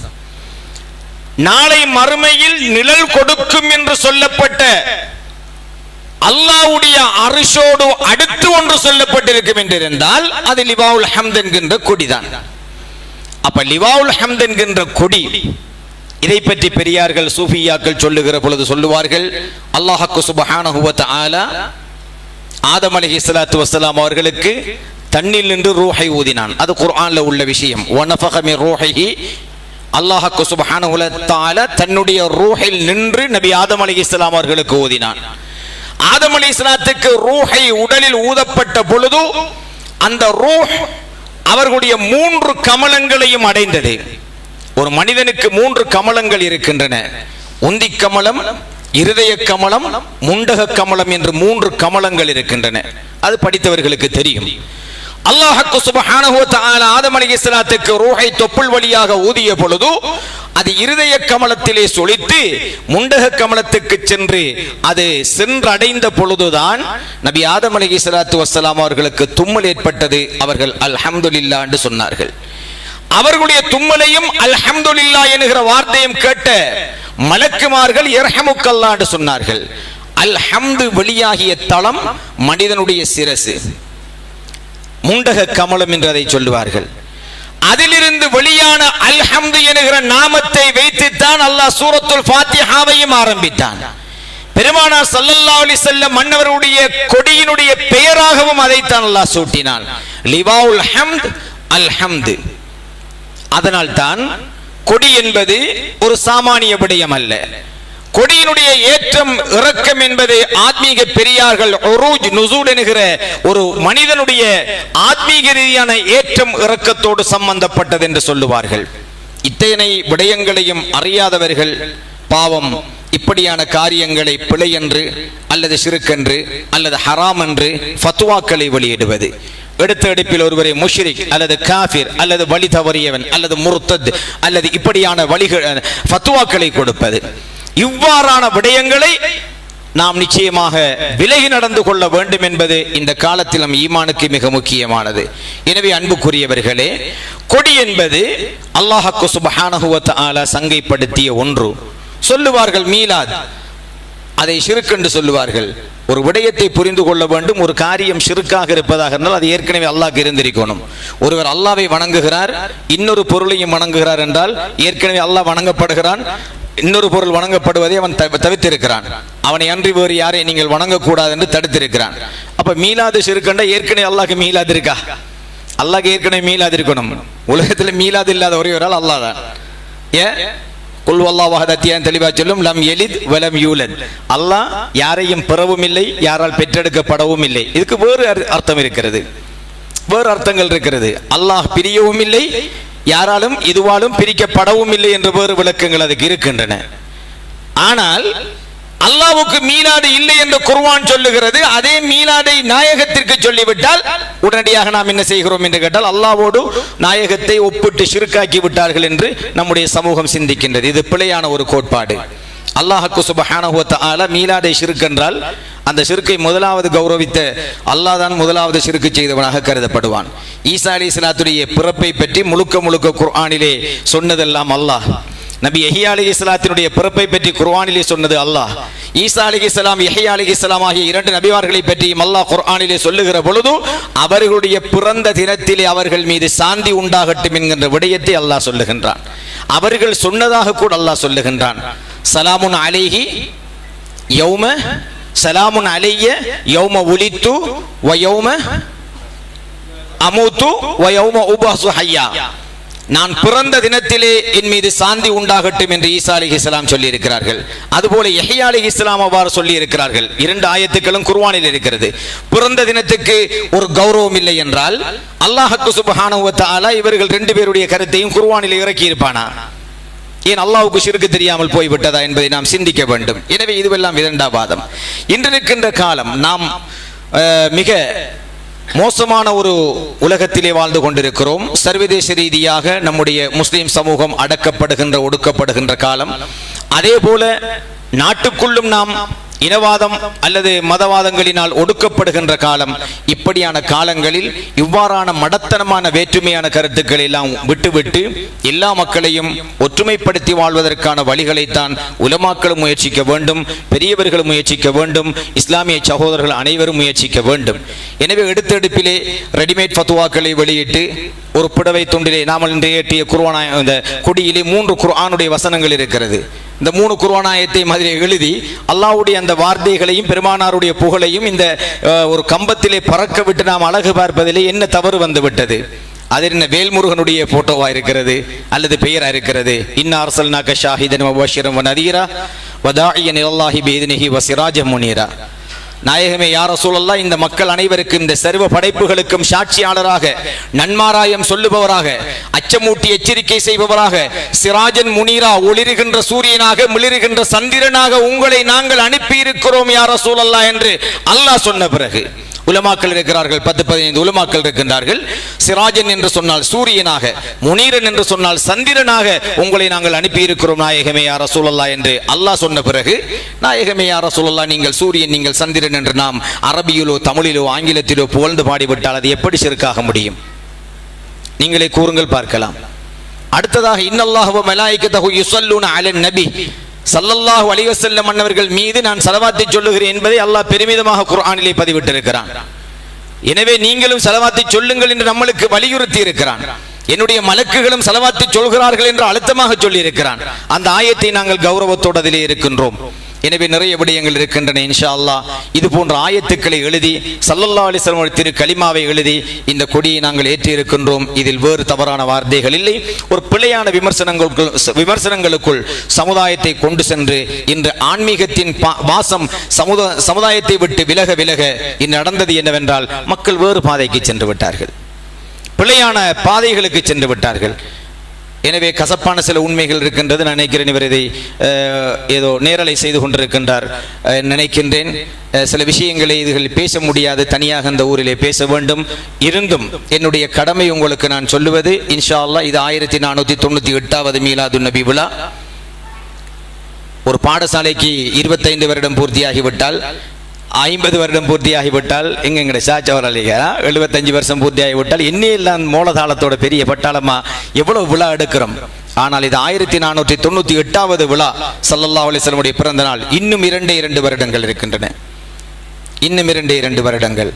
நாளை மறுமையில் நிழல் கொடுக்கும் என்று சொல்லப்பட்ட அல்லாஹ்வுடைய அர்ஷோடு அடுத்து ஒன்று சொல்லப்பட்டிருக்கும் என்றிருந்தால் அது லிவாவுல் ஹம்த் என்கின்ற கொடிதான். அப்ப லிவாவுல் ஹம்த் என்கின்ற கொடி, இதை பற்றி பெரியார்கள் சூஃபியாக்கள் சொல்லுகிற பொழுது சொல்லுவார்கள், அல்லாஹ் சுப்ஹானஹு வ தஆலா ஆதம் அலைஹிஸ்ஸலாத்து வஸ்ஸலாம் அவர்களுக்கு தண்ணில் நின்று ரூஹை ஊதினான். அது குர்ஆன்ல உள்ள விஷயம். வனஃபக மின் ரூஹிஹி, அல்லாஹ் சுப்ஹானஹு வ தஆலா தன்னுடைய ரூஹில் நின்று நபி ஆதம் அலைஹிஸ்ஸலாம் அவர்களுக்கு ஊதினான். ஆதம் அலைஹிஸ்ஸலாத்துக்கு ரூஹை உடலில் ஊதப்பட்ட பொழுது அந்த ரூஹ் அவர்களுடைய 3 கமலங்களையும் அடைந்தது. ஒரு மனிதனுக்கு 3 கமலங்கள் இருக்கின்றன. உந்தி கமலம், இருதய கமலம், முண்டக கமலம் என்று 3 கமலங்கள் இருக்கின்றன. அது படித்தவர்களுக்கு தெரியும். அல்லாஹ் சுப்ஹானஹு வ தஆலா ஆதம் அலைஹிஸ்ஸலாத்துக்கு ரூஹை தொப்புள் வழியாக ஊதிய பொழுது அது இருதய கமலத்திலே சொலித்து முண்டக கமலத்துக்கு சென்று அது சென்றடைந்த பொழுதுதான் நபி ஆதம் அலைஹிஸ்ஸலாத்து வஸ்ஸலாம் அவர்களுக்கு தும்மல் ஏற்பட்டது. அவர்கள் அல்ஹம்துலில்லாஹ் என்று சொன்னார்கள். அவர்களுடைய தும்மலையும் அல்ஹம்துலில்லாஹ் என்கிற வார்த்தையும் கேட்ட மலக்குமார்கள் யர்ஹமுக்கல்லாஹ் என்று சொன்னார்கள். அல்ஹம்து வெளியாகிய தளம் மனிதனுடைய சிரசு, முண்டக கமலம் என்று அதை சொல்லுவார்கள். அதிலிருந்து வெளியான அல்ஹம்து என்கிற நாமத்தை வைத்துத்தான் அல்லாஹ் சூரத்துல் ஃபாத்திஹாவையும் ஆரம்பித்தான். பெருமானார் ஸல்லல்லாஹு அலைஹி வஸல்லம் மன்னவருடைய கொடியினுடைய பெயராகவும் அதைத்தான் அல்லாஹ் சூட்டினான், லிவாவுல் ஹம்த் அல்ஹம்து. அதனால் தான் கொடி என்பது ஒரு சாமானிய விடயம் அல்ல. கொடியினுடைய ஏற்றம் இறக்கம் என்பது ஆத்மீக பெரியார்கள் உரூஜ் நுசூல் என்கிற ஒரு மனிதனுடைய ஆத்மீக ரீதியான ஏற்றம் இறக்கத்தோடு சம்பந்தப்பட்டது என்று சொல்லுவார்கள். இத்தனை விடயங்களையும் அறியாதவர்கள் பாவம் இப்படியான காரியங்களை பிழை என்று அல்லது ஷிர்க் அல்லது ஹராம் என்று ஃபத்வாக்களை வெளியிடுவது, எடுத்த எடுப்பில் ஒருவரை முஷ்ரிக் அல்லது காஃபிர் அல்லது வழி தவறியவன் அல்லது முர்தத் அல்லது இப்படியான வழிகள் ஃபத்வாக்களை கொடுப்பது, இவ்வாறான விடயங்களை நாம் நிச்சயமாக விலகி நடந்து கொள்ள வேண்டும் என்பது இந்த காலத்தில் நம் ஈமானுக்கு மிக முக்கியமானது. எனவே அன்புக்குரியவர்களே, கொடி என்பது அல்லாஹ் சுப்ஹானஹு வ தஆலா சங்கைப்படுத்திய ஒன்று. சொல்லுவார்கள் மீலாத், அதை ஷிர்க் என்று சொல்லுவார்கள். ஒரு விடயத்தை புரிந்து கொள்ள வேண்டும். ஒரு காரியம் ஷிர்க்காக இருப்பதாக இருந்தால் அது ஏற்கனவே அல்லாஹ்க்கு இருந்திருக்கணும். ஒருவர் அல்லாஹ்வை வணங்குகிறார், இன்னொரு பொருளையும் வணங்குகிறார் என்றால் ஏற்கனவே அல்லாஹ் வணங்கப்படுகிறான், இன்னொரு பொருள் வணங்கப்படுவதை அவன் தவிர்த்திருக்கிறான். அவனை அன்றி வேறு யாரை நீங்கள் வணங்கக்கூடாது என்று தடுத்திருக்கிறான். அப்ப மீலாது ஷிர்க் ஏற்கனவே அல்லாஹ்க்கு மீலாது இருக்கா? அல்லாஹ்க்கு ஏற்கனவே மீலாது இருக்கணும். உலகத்தில் மீலாது இல்லாத ஒரே ஒரு ஆள் அல்லாஹ் தான். ஏன் குல் வல்லாஹு அஹத் அத்தியாயம் தெளிவாக சொல்லும், லம் யலித் வலம் யூலத். அல்லாஹ் யாரையும் பெறவும் இல்லை, யாரால் பெற்றெடுக்கப்படவும் இல்லை. இதுக்கு வேறு அர்த்தம் இருக்கிறது, வேறு அர்த்தங்கள் இருக்கிறது. அல்லாஹ் பிரியவும் இல்லை, யாராலும் இதுவாலும் பிரிக்கப்படவும் இல்லை என்று வேறு விளக்கங்கள் அதுக்கு இருக்கின்றன. ஆனால் அல்லாஹ்வுக்கு மீலாது இல்லை என்று குர்ஆன் சொல்லுகிறது. அதே மீலாதை நாயகத்திற்கு சொல்லிவிட்டால் உடனடியாக நாம் என்ன செய்கிறோம் என்று கேட்டால் அல்லாஹ்வோடு நாயகத்தை ஒப்பிட்டு ஷிர்காக்கி விட்டார்கள் என்று நம்முடைய சமூகம் சிந்திக்கின்றது. இது பிழையான ஒரு கோட்பாடு. அல்லாஹ் சுப்ஹானஹு வ தஆலா மீலாதை ஷிர்க் என்றால் அந்த ஷிர்க்கை முதலாவது கௌரவித்த அல்லாஹ் தான் முதலாவது ஷிர்க் செய்தவனாக கருதப்படுவான். ஈசா அலைஹிஸ்ஸலாத்துடைய பிறப்பை பற்றி முழுக்க குர்ஆனிலே சொன்னதெல்லாம் அல்லாஹ். நபி யஹ்யா அலைஹிஸ்ஸலாத்தினுடைய பிறப்பை பற்றி குர்ஆனிலே சொன்னது அல்லாஹ். ஈசா அலைஹிஸ்ஸலாம் யஹ்யா அலைஹிஸ்ஸலாம் ஆகிய 2 நபிமார்களை பற்றியும் அல்லாஹ் குர்ஆனிலே சொல்லுகிற பொழுது அவர்களுடைய பிறந்த தினத்திலே அவர்கள் மீது சாந்தி உண்டாகட்டும் என்கின்ற விடயத்தை அல்லாஹ் சொல்லுகின்றான். அவர்கள் சொன்னதாக கூட அல்லாஹ் சொல்லுகின்றான், சலாமுன் அலைஹி யௌம சலாமுன் அலைய யௌம உலித்து வ யௌம அமூத்து வ யௌம உபஅஸு ஹய்யா. நான் பிறந்த தினத்திலே என் மீது சாந்தி உண்டாகட்டும் என்று ஈசா அலைஹிஸ்ஸலாம் சொல்லி இருக்கிறார்கள். அதுபோல யஹ்யா அலைஹிஸ்ஸலாம் அவ்வாறு சொல்லி இருக்கிறார்கள். 2 ஆயத்துக்களும் குர்ஆனில் இருக்கிறது. பிறந்த தினத்துக்கு ஒரு கௌரவம் இல்லை என்றால் அல்லாஹ் சுப்ஹானஹு வ தஆலா இவர்கள் 2 பேருடைய கருத்தையும் குர்ஆனில் இறக்கி இருப்பானா? ஏன் அல்லாஹ்வுக்கு ஷிர்க் தெரியாமல் போய்விட்டதா என்பதை நாம் சிந்திக்க வேண்டும். எனவே இதுவெல்லாம் விதண்டாவாதம். இன்று இருக்கின்ற காலம் நாம் மிக மோசமான ஒரு உலகத்திலே வாழ்ந்து கொண்டிருக்கிறோம். சர்வதேச ரீதியாக நம்முடைய முஸ்லிம் சமூகம் அடக்கப்படுகின்ற ஒடுக்கப்படுகின்ற காலம். அதே போல நாட்டுக்குள்ளும் நாம் இனவாதம் அல்லது மதவாதங்களினால் ஒடுக்கப்படுகின்ற காலம். இப்படியான காலங்களில் இவ்வாறான மடத்தனமான வேற்றுமையான கருத்துக்களை எல்லாம் விட்டுவிட்டு எல்லா மக்களையும் ஒற்றுமைப்படுத்தி வாழ்வதற்கான வழிகளைத்தான் உலமாக்களும் முயற்சிக்க வேண்டும், பெரியவர்களும் முயற்சிக்க வேண்டும், இஸ்லாமிய சகோதரர்கள் அனைவரும் முயற்சிக்க வேண்டும். எனவே எடுத்தெடுப்பிலே ரெடிமேட் ஃபத்வாக்களை வெளியிட்டு ஒரு புடவை துண்டிலே நாமல் இன்று ஏற்றிய குர்ஆன் இந்த கொடியிலே 3 குர்ஆனுடைய வசனங்கள் இருக்கிறது. இந்த 3 குர்ஆன் ஆயத்தை மாதிரி எழுதி அல்லாஹ்வுடைய அந்த வார்த்தைகளையும் பெருமானாருடைய புகழையும் இந்த ஒரு கம்பத்திலே பறக்க விட்டு நாம் அழகு பார்ப்பதிலே என்ன தவறு வந்து விட்டது? அதில் என்ன வேல்முருகனுடைய போட்டோவா இருக்கிறது அல்லது பெயரா இருக்கிறது? இன்னா அர்சல்னாக ஷாஹிதன் வ பஷீரன் வ நதீரா வ தாஇயன் இலல்லாஹி பிஇذனிஹி வ சிராஜன் முனீரா. நாயகமே யா ரசூலல்லாஹ், இந்த மக்கள் அனைவருக்கும் இந்த சர்வ படைப்புகளுக்கும் சாட்சியாளராக, நன்மாராயம் சொல்லுபவராக, அச்சமூட்டி எச்சரிக்கை செய்பவராக, சிராஜன் முனீரா ஒளிருகின்ற சூரியனாக மிளிருகின்ற சந்திரனாக உங்களை நாங்கள் அனுப்பி இருக்கிறோம் யா ரசூலல்லாஹ் என்று அல்லாஹ் சொன்ன பிறகு உலமாக்கள் இருக்கிறார்கள், 10-15 உலமாக்கள் இருக்கின்றார்கள். சிராஜன் என்று சொன்னால் சூரியனாக, முனீரன் என்று சொன்னால் சந்திரனாக உங்களை நாங்கள் அனுப்பி இருக்கிறோம் நாயகமே யா ரசூலல்லாஹ் என்று அல்லாஹ் சொன்ன பிறகு, நாயகமே யா ரசூலல்லாஹ் நீங்கள் சூரியன் நீங்கள் சந்திரன் என்று நாம் அரபியிலோ தமிழிலோ ஆங்கிலத்திலோ புகழ்ந்து பாடிவிட்டால் அது எப்படி ஷிர்காக முடியும்? நீங்களே கூறுங்கள் பார்க்கலாம். அடுத்ததாக இன்னல்லாஹு வ மலாயிகத்தஹு யுஸல்லூன அலன் நபி ஸல்லல்லாஹு அலைஹி வஸல்லம் அன்னவர்கள் மீது நான் ஸலவாத்தை சொல்லுகிறேன் என்பதை அல்லாஹ் பெருமிதமாக குர்ஆனிலே பதிவிட்டிருக்கிறான். எனவே நீங்களும் ஸலவாத்தை சொல்லுங்கள் என்று நம்மளுக்கு வலியுறுத்தி இருக்கிறான். என்னுடைய மலக்குகளும் ஸலவாத்தை சொல்கிறார்கள் என்று அழுத்தமாக சொல்லி இருக்கிறான். அந்த ஆயத்தை நாங்கள் கௌரவத்தோடு அதிலே இருக்கின்றோம். எனவே நிறைய விடயங்கள் இருக்கின்றன. இன்ஷா அல்லாஹ் இது போன்ற ஆயத்துக்களை எழுதி ஸல்லல்லாஹு அலைஹி வஸல்லம் திரு கலிமாவை எழுதி இந்த கொடியை நாங்கள் ஏற்றி இருக்கின்றோம். இதில் வேறு தவறான வார்த்தைகள் இல்லை. ஒரு பிழையான விமர்சனங்களுக்குள் சமுதாயத்தை கொண்டு சென்று இன்று ஆன்மீகத்தின் வாசம் சமுதாயத்தை விட்டு விலக விலக இன்று நடந்தது என்னவென்றால் மக்கள் வேறு பாதைக்கு சென்று விட்டார்கள், பிழையான பாதைகளுக்கு சென்று விட்டார்கள். எனவே கசப்பான சில உண்மைகள் இருக்கின்றது. நான் நினைக்கிறேன் இவர் இதை ஏதோ நேரலை செய்து கொண்டிருக்கின்றார் நினைக்கின்றேன். சில விஷயங்களை இதுகளில் பேச முடியாது, தனியாக அந்த ஊரிலே பேச வேண்டும். இருந்தும் என்னுடைய கடமை உங்களுக்கு நான் சொல்லுவது, இன்ஷா அல்லாஹ் இது 1498வது மீலாது நபி விழா. ஒரு பாடசாலைக்கு 25 வருடம் பூர்த்தியாகிவிட்டால், 50 வருடம் பூர்த்தியாகிவிட்டால், எங்கெங்கட சாச்சவராளிக 75 வருஷம் பூர்த்தியாகிவிட்டால் என்னையெல்லாம் மூலதாளத்தோட பெரிய பட்டாளமா எவ்வளவு விழா எடுக்கிறோம். ஆனால் இது 1498வது விழா, ஸல்லல்லாஹு அலைஹி வஸல்லம் பிறந்த நாள். இன்னும் 2 வருடங்கள் இருக்கின்றன. இன்னும் 2 வருடங்கள்.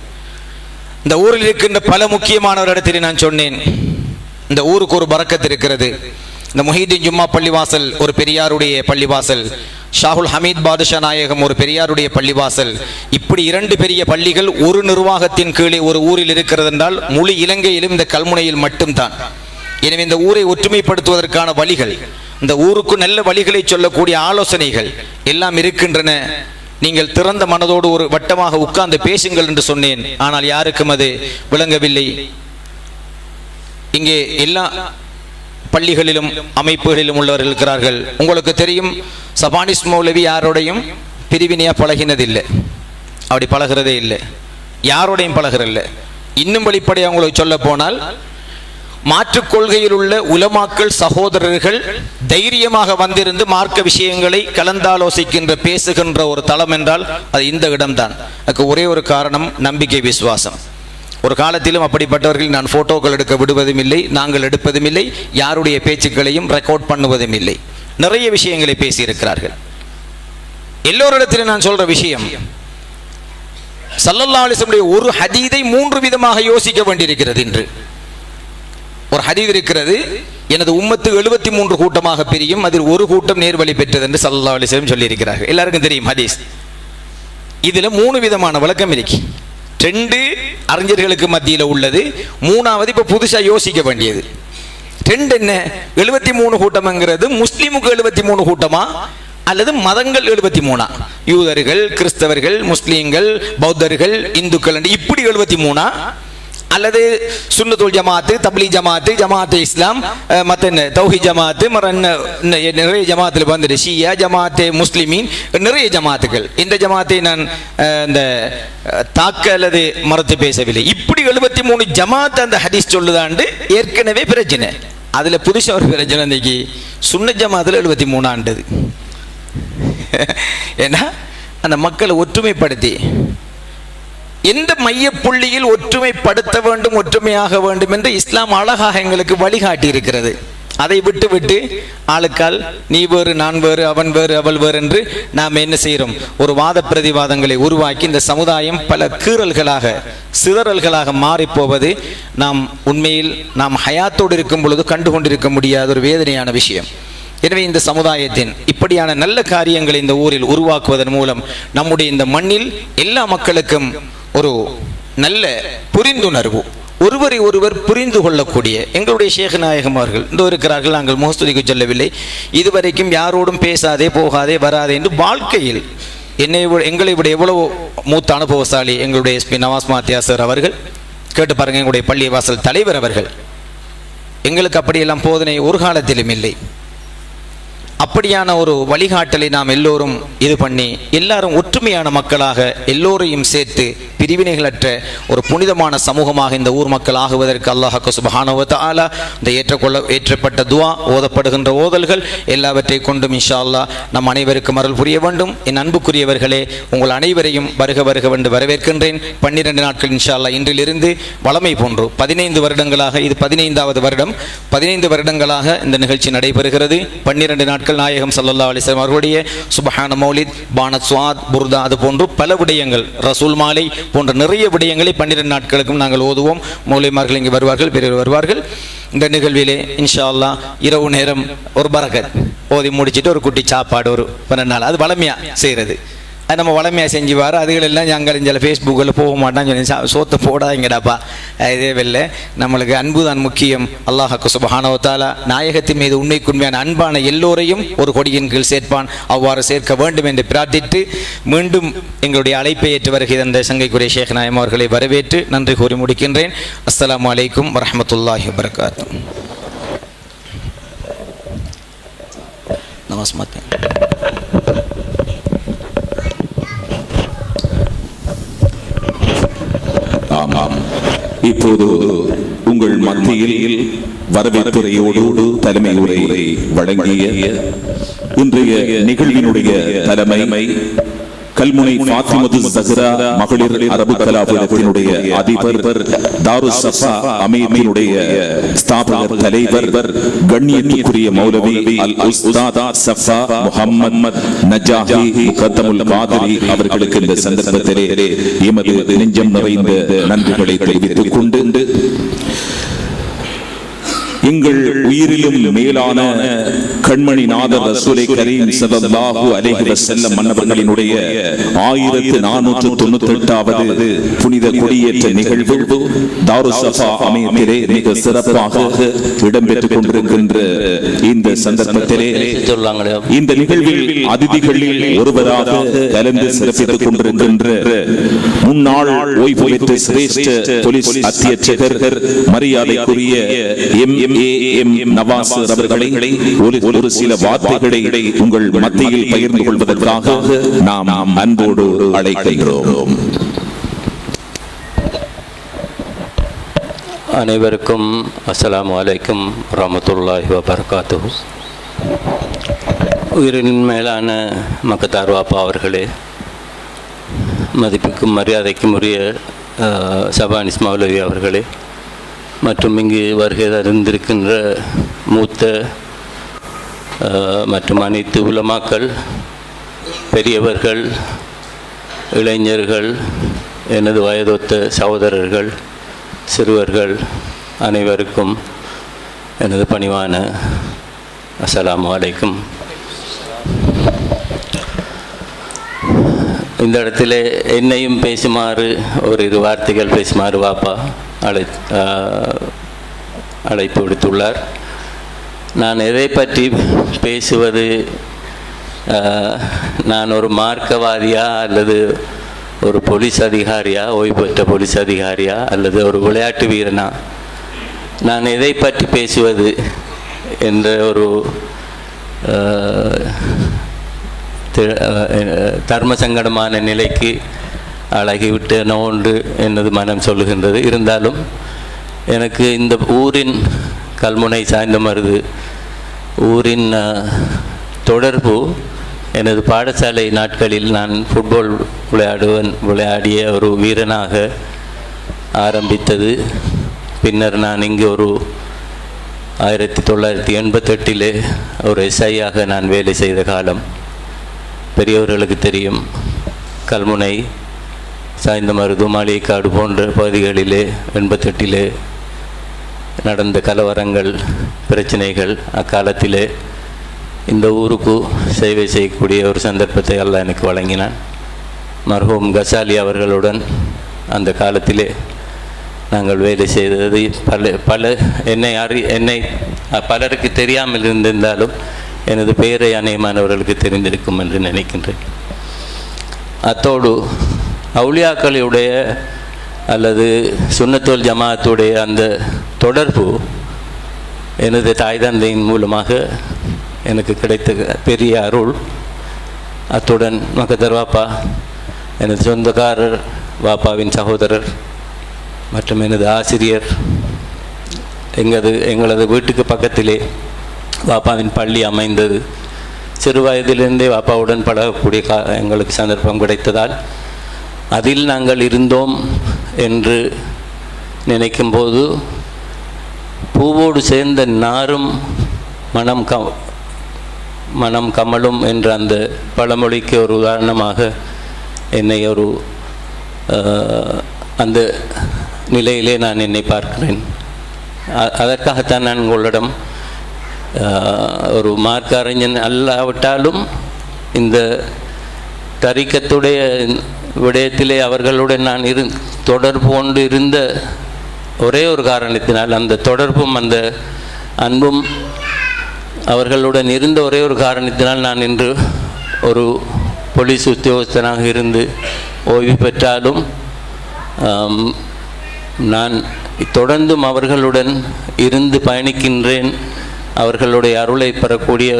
இந்த ஊரில் இருக்கின்ற பல முக்கியமான ஒரு இடத்தில் நான் சொன்னேன், இந்த ஊருக்கு ஒரு பரக்கத் இருக்கிறது. இந்த முஹிதீன் ஜும்மா பள்ளிவாசல் ஒரு பெரியாருடைய பள்ளிவாசல், ஷாஹுல் ஹமீத் பாதுஷா நாயகம் ஒரு பெரியாருடைய பள்ளிவாசல். இப்படி 2 பெரிய பள்ளிகள் ஒரு நிர்வாகத்தின் கீழே ஒரு ஊரில் இருக்கிறது என்றால் முழு இலங்கையிலும் இந்த கல்முனையில் மட்டும்தான். எனவே இந்த ஊரை ஒற்றுமைப்படுத்துவதற்கான வழிகள், இந்த ஊருக்கு நல்ல வழிகளை சொல்லக்கூடிய ஆலோசனைகள் எல்லாம் இருக்கின்றன. நீங்கள் திறந்த மனதோடு ஒரு வட்டமாக உட்கார்ந்து பேசுங்கள் என்று சொன்னேன். ஆனால் யாருக்கும் அது விளங்கவில்லை. இங்கே எல்லா பள்ளிகளிலும் அமைப்புகளிலும் உள்ளவர்கள் இருக்கிறார்கள். உங்களுக்கு தெரியும், சபானிஸ் மௌலவி யாரோடையும் பிரிவினையா பழகினதில்லை, அப்படி பழகிறதே இல்லை, யாரோடையும் பழகிறதில்லை. இன்னும் வெளிப்படையாக உங்களுக்கு சொல்ல போனால், மாற்றுக் கொள்கையில் உள்ள உலமாக்கள் சகோதரர்கள் தைரியமாக வந்திருந்து மார்க்க விஷயங்களை கலந்தாலோசிக்கின்ற பேசுகின்ற ஒரு தளம் என்றால் அது இந்த இடம்தான். அதுக்கு ஒரே ஒரு காரணம், நம்பிக்கை, விசுவாசம். ஒரு காலத்திலும் அப்படிப்பட்டவர்கள் நான் போட்டோக்கள் எடுக்க விடுவதும் இல்லை, நாங்கள் எடுப்பதும் இல்லை, யாருடைய பேச்சுக்களையும் ரெக்கார்ட் பண்ணுவதும் இல்லை. நிறைய விஷயங்களை பேசியிருக்கிறார்கள். எல்லோரிடத்திலும் நான் சொல்ற விஷயம், ஸல்லல்லாஹு அலைஹி வஸல்லம் ஒரு ஹதீதை 3 விதமாக யோசிக்க வேண்டியிருக்கிறது. இன்று ஒரு ஹதீஸ் இருக்கிறது, எனது உம்மத்து 73 கூட்டமாக பிரியும், அதில் ஒரு கூட்டம் நேர்வழி பெற்றது என்று ஸல்லல்லாஹு அலைஹி வஸல்லம் சொல்லியிருக்கிறார்கள். எல்லாருக்கும் தெரியும் ஹதீஸ். இதுல 3 விதமான விளக்கம் இருக்கு. 2 அறிஞர்களுக்கு மத்தியில் உள்ளது, 3வது இப்ப புதுசா யோசிக்க வேண்டியது. 2 என்ன, 73 கூட்டம்ங்கிறது முஸ்லிமுக்கு 73 கூட்டமா அல்லது மதங்கள் 73? யூதர்கள், கிறிஸ்தவர்கள், முஸ்லீம்கள், பௌத்தர்கள், இந்துக்கள் இப்படி 73? அல்லது சுன்னத்துல் ஜமாத்து, தப்லீ ஜமாத்து, ஜமாத்து இஸ்லாம், மற்ற என்ன தௌஹி ஜமாத்து, நிறைய ஜமாத்தில் வந்துட்டு ஷியா ஜமாத்து, முஸ்லிமீன், நிறைய ஜமாத்துகள். இந்த ஜமாத்தை நான் இந்த தாக்க அல்லது மறுத்து பேசவில்லை. இப்படி 73 ஜமாத் அந்த ஹதீஸ் சொல்லுதாண்டு ஏற்கனவே பிரச்சனை. அதுல புதுசா ஒரு பிரச்சனை இன்னைக்கு சுன்ன ஜமாத்துல 73 ஆண்டது. ஏன்னா அந்த மக்களை ஒற்றுமைப்படுத்தி எந்த மைய புள்ளியில் ஒற்றுமைப்படுத்த வேண்டும், ஒற்றுமையாக வேண்டும் என்று இஸ்லாம் அழகாக எங்களுக்கு வழிகாட்டி இருக்கிறது. அதை விட்டு விட்டு ஆளுக்கால் நீ வேறு, நான் வேறு, அவன் வேறு, அவள் வேறு என்று நாம் என்ன செய்கிறோம்? ஒரு வாத பிரதிவாதங்களை உருவாக்கி இந்த சமுதாயம் பல கீறல்களாக, சிதறல்களாக மாறிப்போவது நாம் உண்மையில் நாம் ஹயாத்தோடு இருக்கும் பொழுது கண்டுகொண்டிருக்க முடியாத ஒரு வேதனையான விஷயம். எனவே இந்த சமுதாயத்தின் இப்படியான நல்ல காரியங்களை இந்த ஊரில் உருவாக்குவதன் மூலம் நம்முடைய இந்த மண்ணில் எல்லா மக்களுக்கும் ஒரு நல்ல புரிந்துணர்வு, ஒருவரை ஒருவர் புரிந்து கொள்ளக்கூடிய எங்களுடைய ஷேக் நாயகம் அவர்கள் இந்த இருக்கிறார்கள். நாங்கள் முகஸ்துதிக்கு சொல்லவில்லை. இதுவரைக்கும் யாரோடும் பேசாதே, போகாதே, வராதே என்று வாழ்க்கையில் எங்களை விட எவ்வளவு மூத்த அனுபவசாலி எங்களுடைய SP நவாஸ் மாத்தியா சார் அவர்கள். கேட்டு பாருங்க, எங்களுடைய பள்ளி வாசல் தலைவர் அவர்கள். எங்களுக்கு அப்படியெல்லாம் போதனை ஒரு காலத்திலும் இல்லை. அப்படியான ஒரு வழிகாட்டலை நாம் எல்லோரும் இது பண்ணி எல்லாரும் ஒற்றுமையான மக்களாக எல்லோரையும் சேர்த்து பிரிவினைகளற்ற ஒரு புனிதமான சமூகமாக இந்த ஊர் மக்கள் ஆகுவதற்கு அல்லாஹ் சுப்ஹானஹு வ தஆலா இந்த ஏற்றப்பட்ட துஆ, ஓதப்படுகின்ற ஓதல்கள் எல்லாவற்றை கொண்டும் இன்ஷா அல்லாஹ் நம் அனைவருக்கும் அருள் புரிய வேண்டும். என் அன்புக்குரியவர்களே, உங்கள் அனைவரையும் வருக வருக என்று வரவேற்கின்றேன். 12 நாட்கள் இன்ஷா அல்லாஹ் இன்றிலிருந்து வளமை போன்று 15 வருடங்களாக, இது 15வது வருடம், 15 வருடங்களாக இந்த நிகழ்ச்சி நடைபெறுகிறது. 12 நாட்கள் நாயகம் ஸல்லல்லாஹு அலைஹி வஸல்லம் அவர்களுடைய சுப்ஹான மௌலித், பானத் சுஆத், புர்தா, அது போன்று பல விடயங்கள், ரசூல் மாலை போன்ற நிறைய விடயங்களை 12 நாட்களுக்கும் நாங்கள் ஓதுவோம். மௌலிமார்கள் இங்கே வருவார்கள், பெரியவர் வருவார்கள். இந்த நிகழ்விலே இன்ஷா அல்லாஹ் இரவு நேரம் ஒரு பரக்கத் ஓதி முடிச்சுட்டு ஒரு குட்டி சாப்பாடு ஒரு 12 நாள், அது வளமையா செய்கிறது. அது நம்ம வளமையாக செஞ்சு வர அதுகளெல்லாம் நாங்கள் இந்த ஃபேஸ்புக்கில் போக மாட்டான்னு சொல்லி சோத்தை போடாதீங்கடாப்பா. இதே வெல்ல நம்மளுக்கு அன்பு தான் முக்கியம். அல்லாஹ் சுப்ஹானஹு வ தஆலா நாயகத்தின் மீது உண்மைக்குண்மையான அன்பான எல்லோரையும் ஒரு கொடியின் கீழ் சேர்ப்பான். அவ்வாறு சேர்க்க வேண்டும் என்று பிரார்த்தித்து மீண்டும் எங்களுடைய அழைப்பை ஏற்று வருகை தந்த சங்கைக்குரிய ஷேக் நாயம் அவர்களை வரவேற்று நன்றி கூறி முடிக்கின்றேன். அஸ்ஸலாமு அலைக்கும் வரஹ்மத்துல்லாஹி வபரகாத்துஹு. நமஸ்காரம். ஆமாம், இப்போது உங்கள் மத்தியில் வரவேற்புரையோடு தலைமை உரை வழங்கிய இன்றைய நிகழ்வினுடைய தலைமை கல்முனை ஃபாத்திமத்து ஸஹ்ரா மகளிர் அரபு கலாபீடத்தினுடைய அதிபர், தாருஸ் ஸஃபா அமைப்பினுடைய ஸ்தாபகர் தலைவர், கண்ணியத்துக்குரிய மௌலவி அல் உஸ்தாத் ஸஃபா முஹம்மத் நஜாஹி முகத்தமுல் காதிரி அவர்களுக்கு இந்த சந்தர்ப்பத்திலே எமது நெஞ்சம் நிறைந்த நன்றிகளை தெரிவித்துக் கொண்டு எங்கள் உயிரிலும் மேலான கண்மணி நாதர் ரசூலை கரீம் ஸல்லல்லாஹு அலைஹி வஸல்லம் மன்னவர்களினுடைய 1498வது புனித கொடியேற்ற நிகழ்வு தாருஸ் ஸஃபா அமைப்பிலே மிக சிறப்பாக இடம்பெற்றுக் கொண்டிருக்கின்ற இந்த சந்தர்ப்பத்திலே இந்த நிகழ்வில் அதிதிகளில் ஒருவராக கலந்து சிறப்பித்துக் கொண்டிருக்கின்ற முன்னாள் ஓய்வு பெற்ற சிரேஷ்ட போலீஸ் அத்தியட்சகர் மரியாதைக்குரிய நவாஸ் அவர்களை ஒரு சில வார்த்தைகளை உங்கள் மத்தியில் பகிர்ந்து கொள்வதற்காக நாம் அன்போடு அழைக்கின்றோம். அனைவருக்கும் அஸ்ஸலாமு அலைக்கும் வரஹ்மத்துல்லாஹி வபரகாத்துஹு. உயிரின் மேலான மக்கத்தார் வாப்பா அவர்களே, மதிப்புக்கும் மரியாதைக்கும் உரிய சபானிஸ் மௌலவி அவர்களே, மற்றும் இங்கு வருகை தந்திருக்கின்ற மூத்த மற்றும் அனைத்து உலமாக்கள், பெரியவர்கள், இளைஞர்கள், எனது வயதொத்த சகோதரர்கள், சிறுவர்கள் அனைவருக்கும் எனது பணிவான அஸ்ஸலாமு அலைக்கும். இந்த இடத்துல என்னையும் பேசுமாறு ஒரு வார்த்தைகள் பேசுமாறு வாப்பா அழைப்பு விடுத்துள்ளார். நான் எதை பற்றி பேசுவது, நான் ஒரு மார்க்கவாதியா அல்லது ஒரு போலீஸ் அதிகாரியா, ஓய்வு பெற்ற போலீஸ் அதிகாரியா அல்லது ஒரு விளையாட்டு வீரனா, நான் எதை பற்றி பேசுவது என்ற ஒரு தர்ம சங்கடமான நிலைக்கு ஆளாகிவிட்டேனோ என்று எனது மனம் சொல்லுகின்றது. இருந்தாலும் எனக்கு இந்த ஊரின் கல்முனை சாய்ந்தமருது ஊரின் தொடர்பு எனது பாடசாலை நாட்களில் நான் ஃபுட்பால் விளையாடிய ஒரு வீரனாக ஆரம்பித்தது. பின்னர் நான் இங்கு ஒரு 1988 ஒரு எஸ்ஐயாக நான் வேலை செய்த காலம் பெரியவர்களுக்கு தெரியும். கல்முனை, சாய்ந்தமருது, மாளிகைக்காடு போன்ற பகுதிகளிலே 88 நடந்த கலவரங்கள், பிரச்சனைகள், அக்காலத்திலே இந்த ஊருக்கு சேவை செய்யக்கூடிய ஒரு சந்தர்ப்பத்தை அல்லாஹ் எனக்கு வழங்கினான். மர்ஹூம் கசாலி அவர்களுடன் அந்த காலத்திலே நாங்கள் வேலை செய்தது பல என்னை பலருக்கு தெரியாமல் இருந்திருந்தாலும் எனது பெயரை அநேகமானவர்களுக்கு தெரிந்திருக்கும் என்று நினைக்கின்றேன். அத்தோடு அவுலியாக்களுடைய அல்லது சுன்னத்துல் ஜமாத்துடைய அந்த தொடர்பு எனது தாய் தந்தையின் மூலமாக எனக்கு கிடைத்த பெரிய அருள். அத்துடன் மக்கதர் வாப்பா, எனது சொந்தக்காரர், வாப்பாவின் சகோதரர் மற்றும் எனது ஆசிரியர், எங்களது வீட்டுக்கு பக்கத்திலே வாப்பாவின் பள்ளி அமைந்தது. சிறு வயதிலிருந்தே வாப்பாவுடன் பழகக்கூடிய எங்களுக்கு சந்தர்ப்பம் கிடைத்ததால் அதில் நாங்கள் இருந்தோம் என்று நினைக்கும்போது பூவோடு சேர்ந்த நாரும் மனம் கமலும் என்ற அந்த பழமொழிக்கு ஒரு உதாரணமாக என்னை ஒரு அந்த நிலையிலே நான் என்னை பார்க்கிறேன். அதற்காகத்தான் நான் உங்களிடம் ஒரு மார்க்க அறிஞன் அல்லாவிட்டாலும் இந்த தரிக்கத்துடைய விடயத்திலே அவர்களுடன் நான் தொடர்பு கொண்டு இருந்த ஒரே ஒரு காரணத்தினால், அந்த தொடர்பும் அந்த அன்பும் அவர்களுடன் இருந்த ஒரே ஒரு காரணத்தினால் நான் இன்று ஒரு போலீஸ் உத்தியோகஸ்தனாக இருந்து ஓய்வு பெற்றாலும் நான் தொடர்ந்தும் அவர்களுடன் இருந்து பயணிக்கின்றேன். அவர்களுடைய அருளை பெறக்கூடிய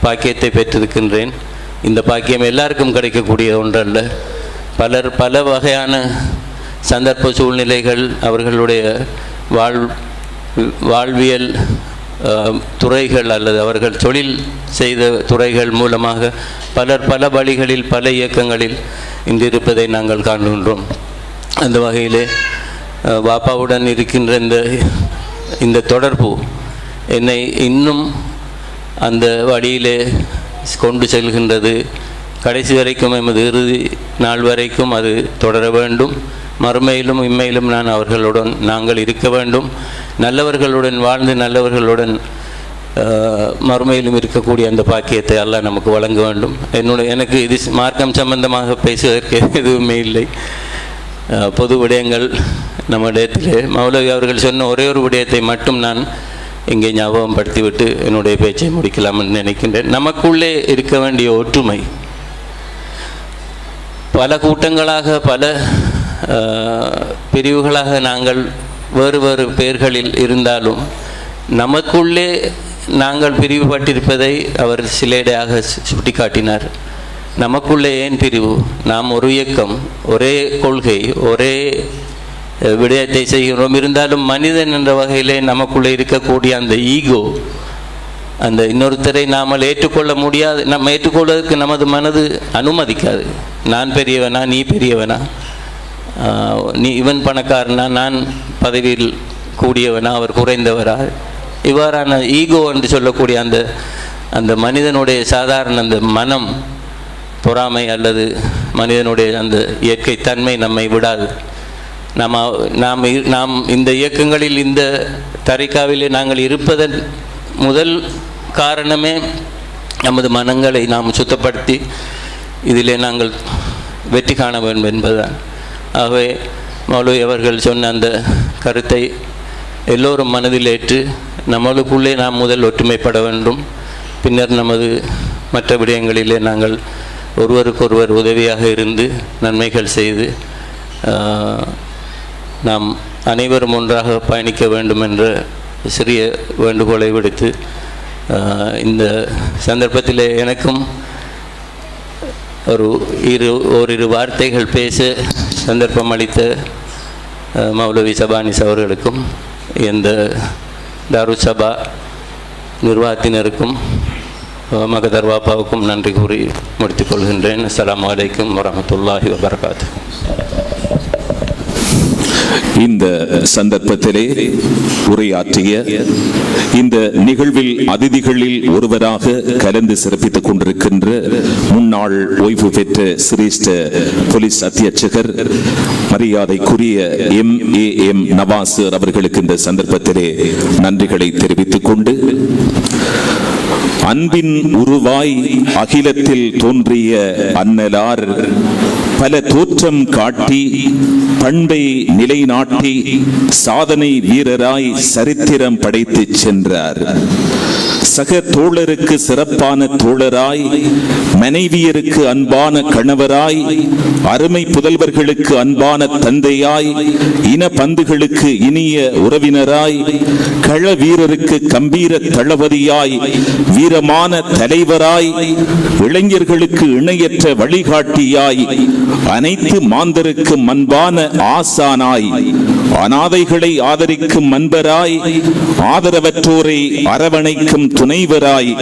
பாக்கியத்தை பெற்றிருக்கின்றேன். இந்த பாக்கியம் எல்லாருக்கும் கிடைக்கக்கூடிய ஒன்றல்ல. பலர் பல வகையான சந்தர்ப்ப சூழ்நிலைகள், அவர்களுடைய வாழ்வியல் துறைகள் அல்லது அவர்கள் தொழில் செய்த துறைகள் மூலமாக பலர் பல வழிகளில் பல இயக்கங்களில் இன்றிருப்பதை நாங்கள் காண்கின்றோம். அந்த வகையிலே வாப்பாவுடன் இருக்கின்ற இந்த தொடர்பு என்னை இன்னும் அந்த வழியிலே கொண்டு செல்கின்றது. கடைசி வரைக்கும், எமது இறுதி நாள் வரைக்கும் அது தொடர வேண்டும். மறுமையிலும் இம்மையிலும் நாங்கள் இருக்க வேண்டும். நல்லவர்களுடன் வாழ்ந்து நல்லவர்களுடன் மறுமையிலும் இருக்கக்கூடிய அந்த பாக்கியத்தை அல்லாஹ் நமக்கு வழங்க வேண்டும். எனக்கு இது மார்க்கம் சம்பந்தமாக பேசுவதற்கு எதுவுமே இல்லை. பொது விடயங்கள் நம்மிடத்திலே மௌலவி அவர்கள் சொன்ன ஒரே ஒரு விடயத்தை மட்டும் நான் இங்கே ஞாபகப்படுத்திவிட்டு என்னுடைய பேச்சை முடிக்கலாம் என்று நினைக்கின்றேன். நமக்குள்ளே இருக்க வேண்டிய ஒற்றுமை, பல கூட்டங்களாக பல பிரிவுகளாக நாங்கள் வேறு வேறு பெயர்களில் இருந்தாலும் நமக்குள்ளே நாங்கள் பிரிவுபட்டிருப்பதை அவர் சிலேடையாக சுட்டிக்காட்டினார். நமக்குள்ளே ஏன் பிரிவு? நாம் ஒரு இயக்கம், ஒரே கொள்கை, ஒரே விடயத்தை செய்கிறோம். இருந்தாலும் மனிதன் என்ற வகையிலே நமக்குள்ளே இருக்கக்கூடிய அந்த ஈகோ, அந்த இன்னொருத்தரை நாம் ஏற்றுக்கொள்ள முடியாது, நம்ம ஏற்றுக்கொள்வதற்கு நமது மனது அனுமதிக்காது. நான் பெரியவனா, நீ பெரியவனா, நீ இவன் பணக்காரனா, நான் பதவியில் கூடியவனா, அவர் குறைந்தவரா, இவ்வாறான ஈகோ என்று சொல்லக்கூடிய அந்த மனிதனுடைய சாதாரண அந்த மனம், பொறாமை அல்லது மனிதனுடைய அந்த இயற்கை தன்மை நம்மை விடாது. நாம் இந்த இயக்கங்களில், இந்த தரிகாவிலே நாங்கள் இருப்பதன் முதல் காரணமே நமது மனங்களை நாம் சுத்தப்படுத்தி இதிலே நாங்கள் வெற்றி காண வேண்டும் என்பதுதான். ஆகவே மௌலவி அவர்கள் சொன்ன அந்த கருத்தை எல்லோரும் மனதில் ஏற்று நம்மளுக்குள்ளே நாம் முதல் ஒற்றுமைப்பட வேண்டும். பின்னர் நமது மற்ற விடயங்களிலே நாங்கள் ஒருவருக்கொருவர் உதவியாக இருந்து நன்மைகள் செய்து நாம் அனைவரும் ஒன்றாக பயணிக்க வேண்டும் என்ற சிறிய வேண்டுகோளை விடுத்து இந்த சந்தர்ப்பத்தில் எனக்கும் ஓரிரு வார்த்தைகள் பேச சந்தர்ப்பம் அளித்த மௌலவி சபானிஸ் அவர்களுக்கும் இந்த தாருஸ் சபா நிர்வாகத்தினருக்கும் மகதர் வாப்பாவுக்கும் நன்றி கூறி முடித்துக் கொள்கின்றேன். அஸ்ஸலாமு அலைக்கும் வரஹ்மத்துல்லாஹி வபரகாத்துஹு. இந்த சந்தர்ப்பத்திலே உரையாற்றிய இந்த நிகழ்வில் அதிதிகளில் ஒருவராக கலந்து சிறப்பித்துக் கொண்டிருக்கின்ற முன்னாள் ஓய்வு பெற்ற சிரேஷ்ட போலீஸ் அத்தியட்சகர் மரியாதைக்குரிய MAM நவாசர் அவர்களுக்கு இந்த சந்தர்ப்பத்திலே நன்றிகளை தெரிவித்துக் கொண்டு, அன்பின் உருவாய் அகிலத்தில் தோன்றிய அன்னலார் பல தோற்றம் காட்டி பண்பை நிலைநாட்டி சாதனை வீரராய் சரித்திரம் படைத்து சென்றார். சக தோழருக்கு சிறப்பான தோழராய், மனைவியருக்கு அன்பான கணவராய், அருமை புதல்வர்களுக்கு அன்பான தந்தையாய், இன பந்துகளுக்கு இனிய உறவினராய், கள வீரருக்கு கம்பீர தளபதியாய், வீரமான தலைவராய், இளைஞர்களுக்கு இணையற்ற வழிகாட்டியாய், அனைத்து மாந்தருக்கும் அன்பான ஆசானாய், அனாதைகளை ஆதரிக்கும் அன்பராய், ஆதரவற்றோரை அரவணைக்கும் துணைவராய்,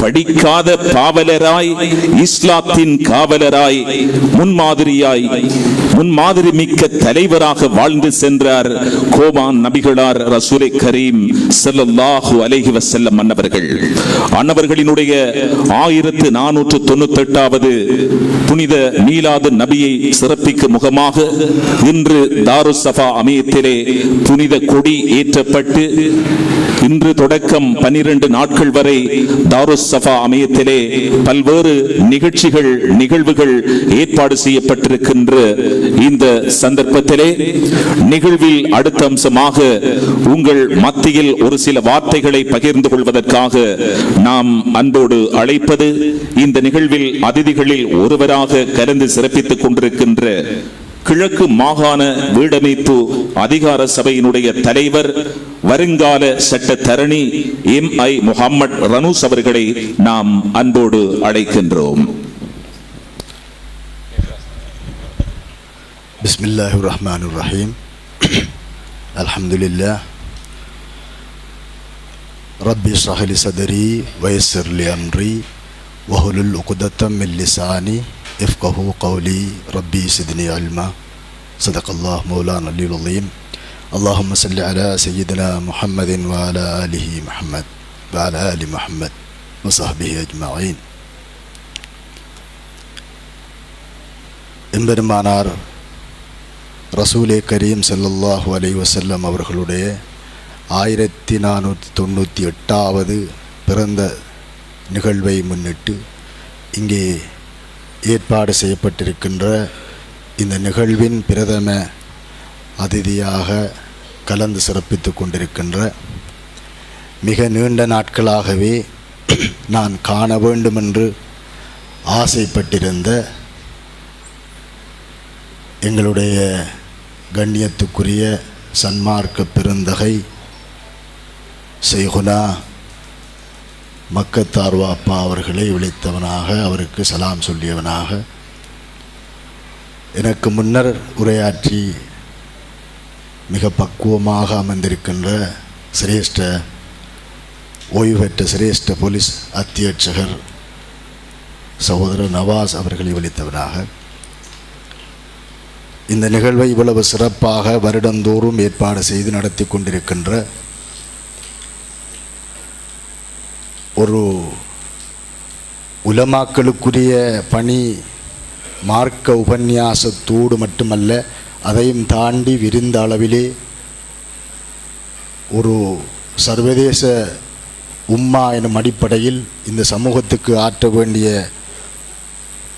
படிக்காத பாவலராய், இஸ்லாத்தின் காவலராய், முன்மாதிரி மிக்க தலைவராக வாழ்ந்து சென்றார் கோபான் நபிகளார் ரசூலை கரீம் ஸல்லல்லாஹு அலைஹி வஸல்லம் அன்னவர்களினுடைய 1498வது புனித மீலாது நபியை சிறப்பிக்கும் முகமாக இன்று தாருஸ் சஃபா அமையத்திலே புனித கொடி ஏற்றப்பட்டு இன்று தொடக்கம் 12 நாட்கள் வரை தாருஸ் சஃபா அமையத்திலே பல்வேறு நிகழ்வுகள் ஏற்பாடு செய்யப்பட்டிருக்கின்ற இந்த சந்தர்ப்பத்திலே நிகழ்வில் அடுத்த அம்சமாக உங்கள் மத்தியில் ஒரு சில வார்த்தைகளை பகிர்ந்து கொள்வதற்காக நாம் அன்போடு அழைப்பது, இந்த நிகழ்வில் அதிதிகளில் ஒருவராக கலந்து சிறப்பித்துக் கொண்டிருக்கின்ற கிழக்கு மாகாண வீடமைப்பு அதிகார சபையினுடைய தலைவர், வருங்கால சட்டத்தரணி MI முஹம்மட் ரனூஸ் அவர்களை நாம் அன்போடு அழைக்கின்றோம். பிஸ்மில்லாஹிர் ரஹ்மானிர் ரஹீம். அல்ஹம்துலில்லாஹ். ரப்பி இஷ்ரஹ் லி ஸத்ரி வயஸ்ஸிர் லி அம்ரி வஹ்லுல் உக்தத்தம் மின் லிசானி யஃப்கஹு கௌலி ரப்பி ஸித்னி இல்மா. ஸதகல்லாஹு மௌலானா அல் அலீம். اللهم صل على سيدنا محمد وعلى آله محمد وعلى آل محمد وصحبه أجمعين. எம்பெருமானார் ரசூலே கரீம் ஸல்லல்லாஹு அலைஹி வஸல்லம் அவர்களுடைய 1498வது பிறந்த நிகழ்வை முன்னிட்டு இங்கே ஏற்பாடு செய்யப்பட்டிருக்கின்ற இந்த நிகழ்வின் பிரதம அதிதியாக கலந்து சிறப்பித்து கொண்டிருக்கின்ற, மிக நீண்ட நாட்களாகவே நான் காண வேண்டுமென்று ஆசைப்பட்டிருந்த எங்களுடைய கண்ணியத்துக்குரிய சன்மார்க்க பெருந்தகை ஷைகுனா மக்கத்தார் வாப்பா அவர்களை விழித்தவனாக, அவருக்கு சலாம் சொல்லியவனாக, எனக்கு முன்னர் உரையாற்றி மிக பக்குவமாக அமர்ந்திருக்கின்ற ஓய்வு பெற்ற சிரேஷ்ட போலீஸ் அத்தியட்சகர் சகோதரர் நவாஸ் அவர்களை விழித்தவனாக, இந்த நிகழ்வை இவ்வளவு சிறப்பாக வருடந்தோறும் ஏற்பாடு செய்து நடத்தி கொண்டிருக்கின்ற ஒரு உலமாக்களுக்குரிய பணி மார்க்க உபன்யாசத்தோடு மட்டுமல்ல, அதையும் தாண்டி விரிந்த அளவிலே ஒரு சர்வதேச உம்மா எனும் அடிப்படையில் இந்த சமூகத்துக்கு ஆற்ற வேண்டிய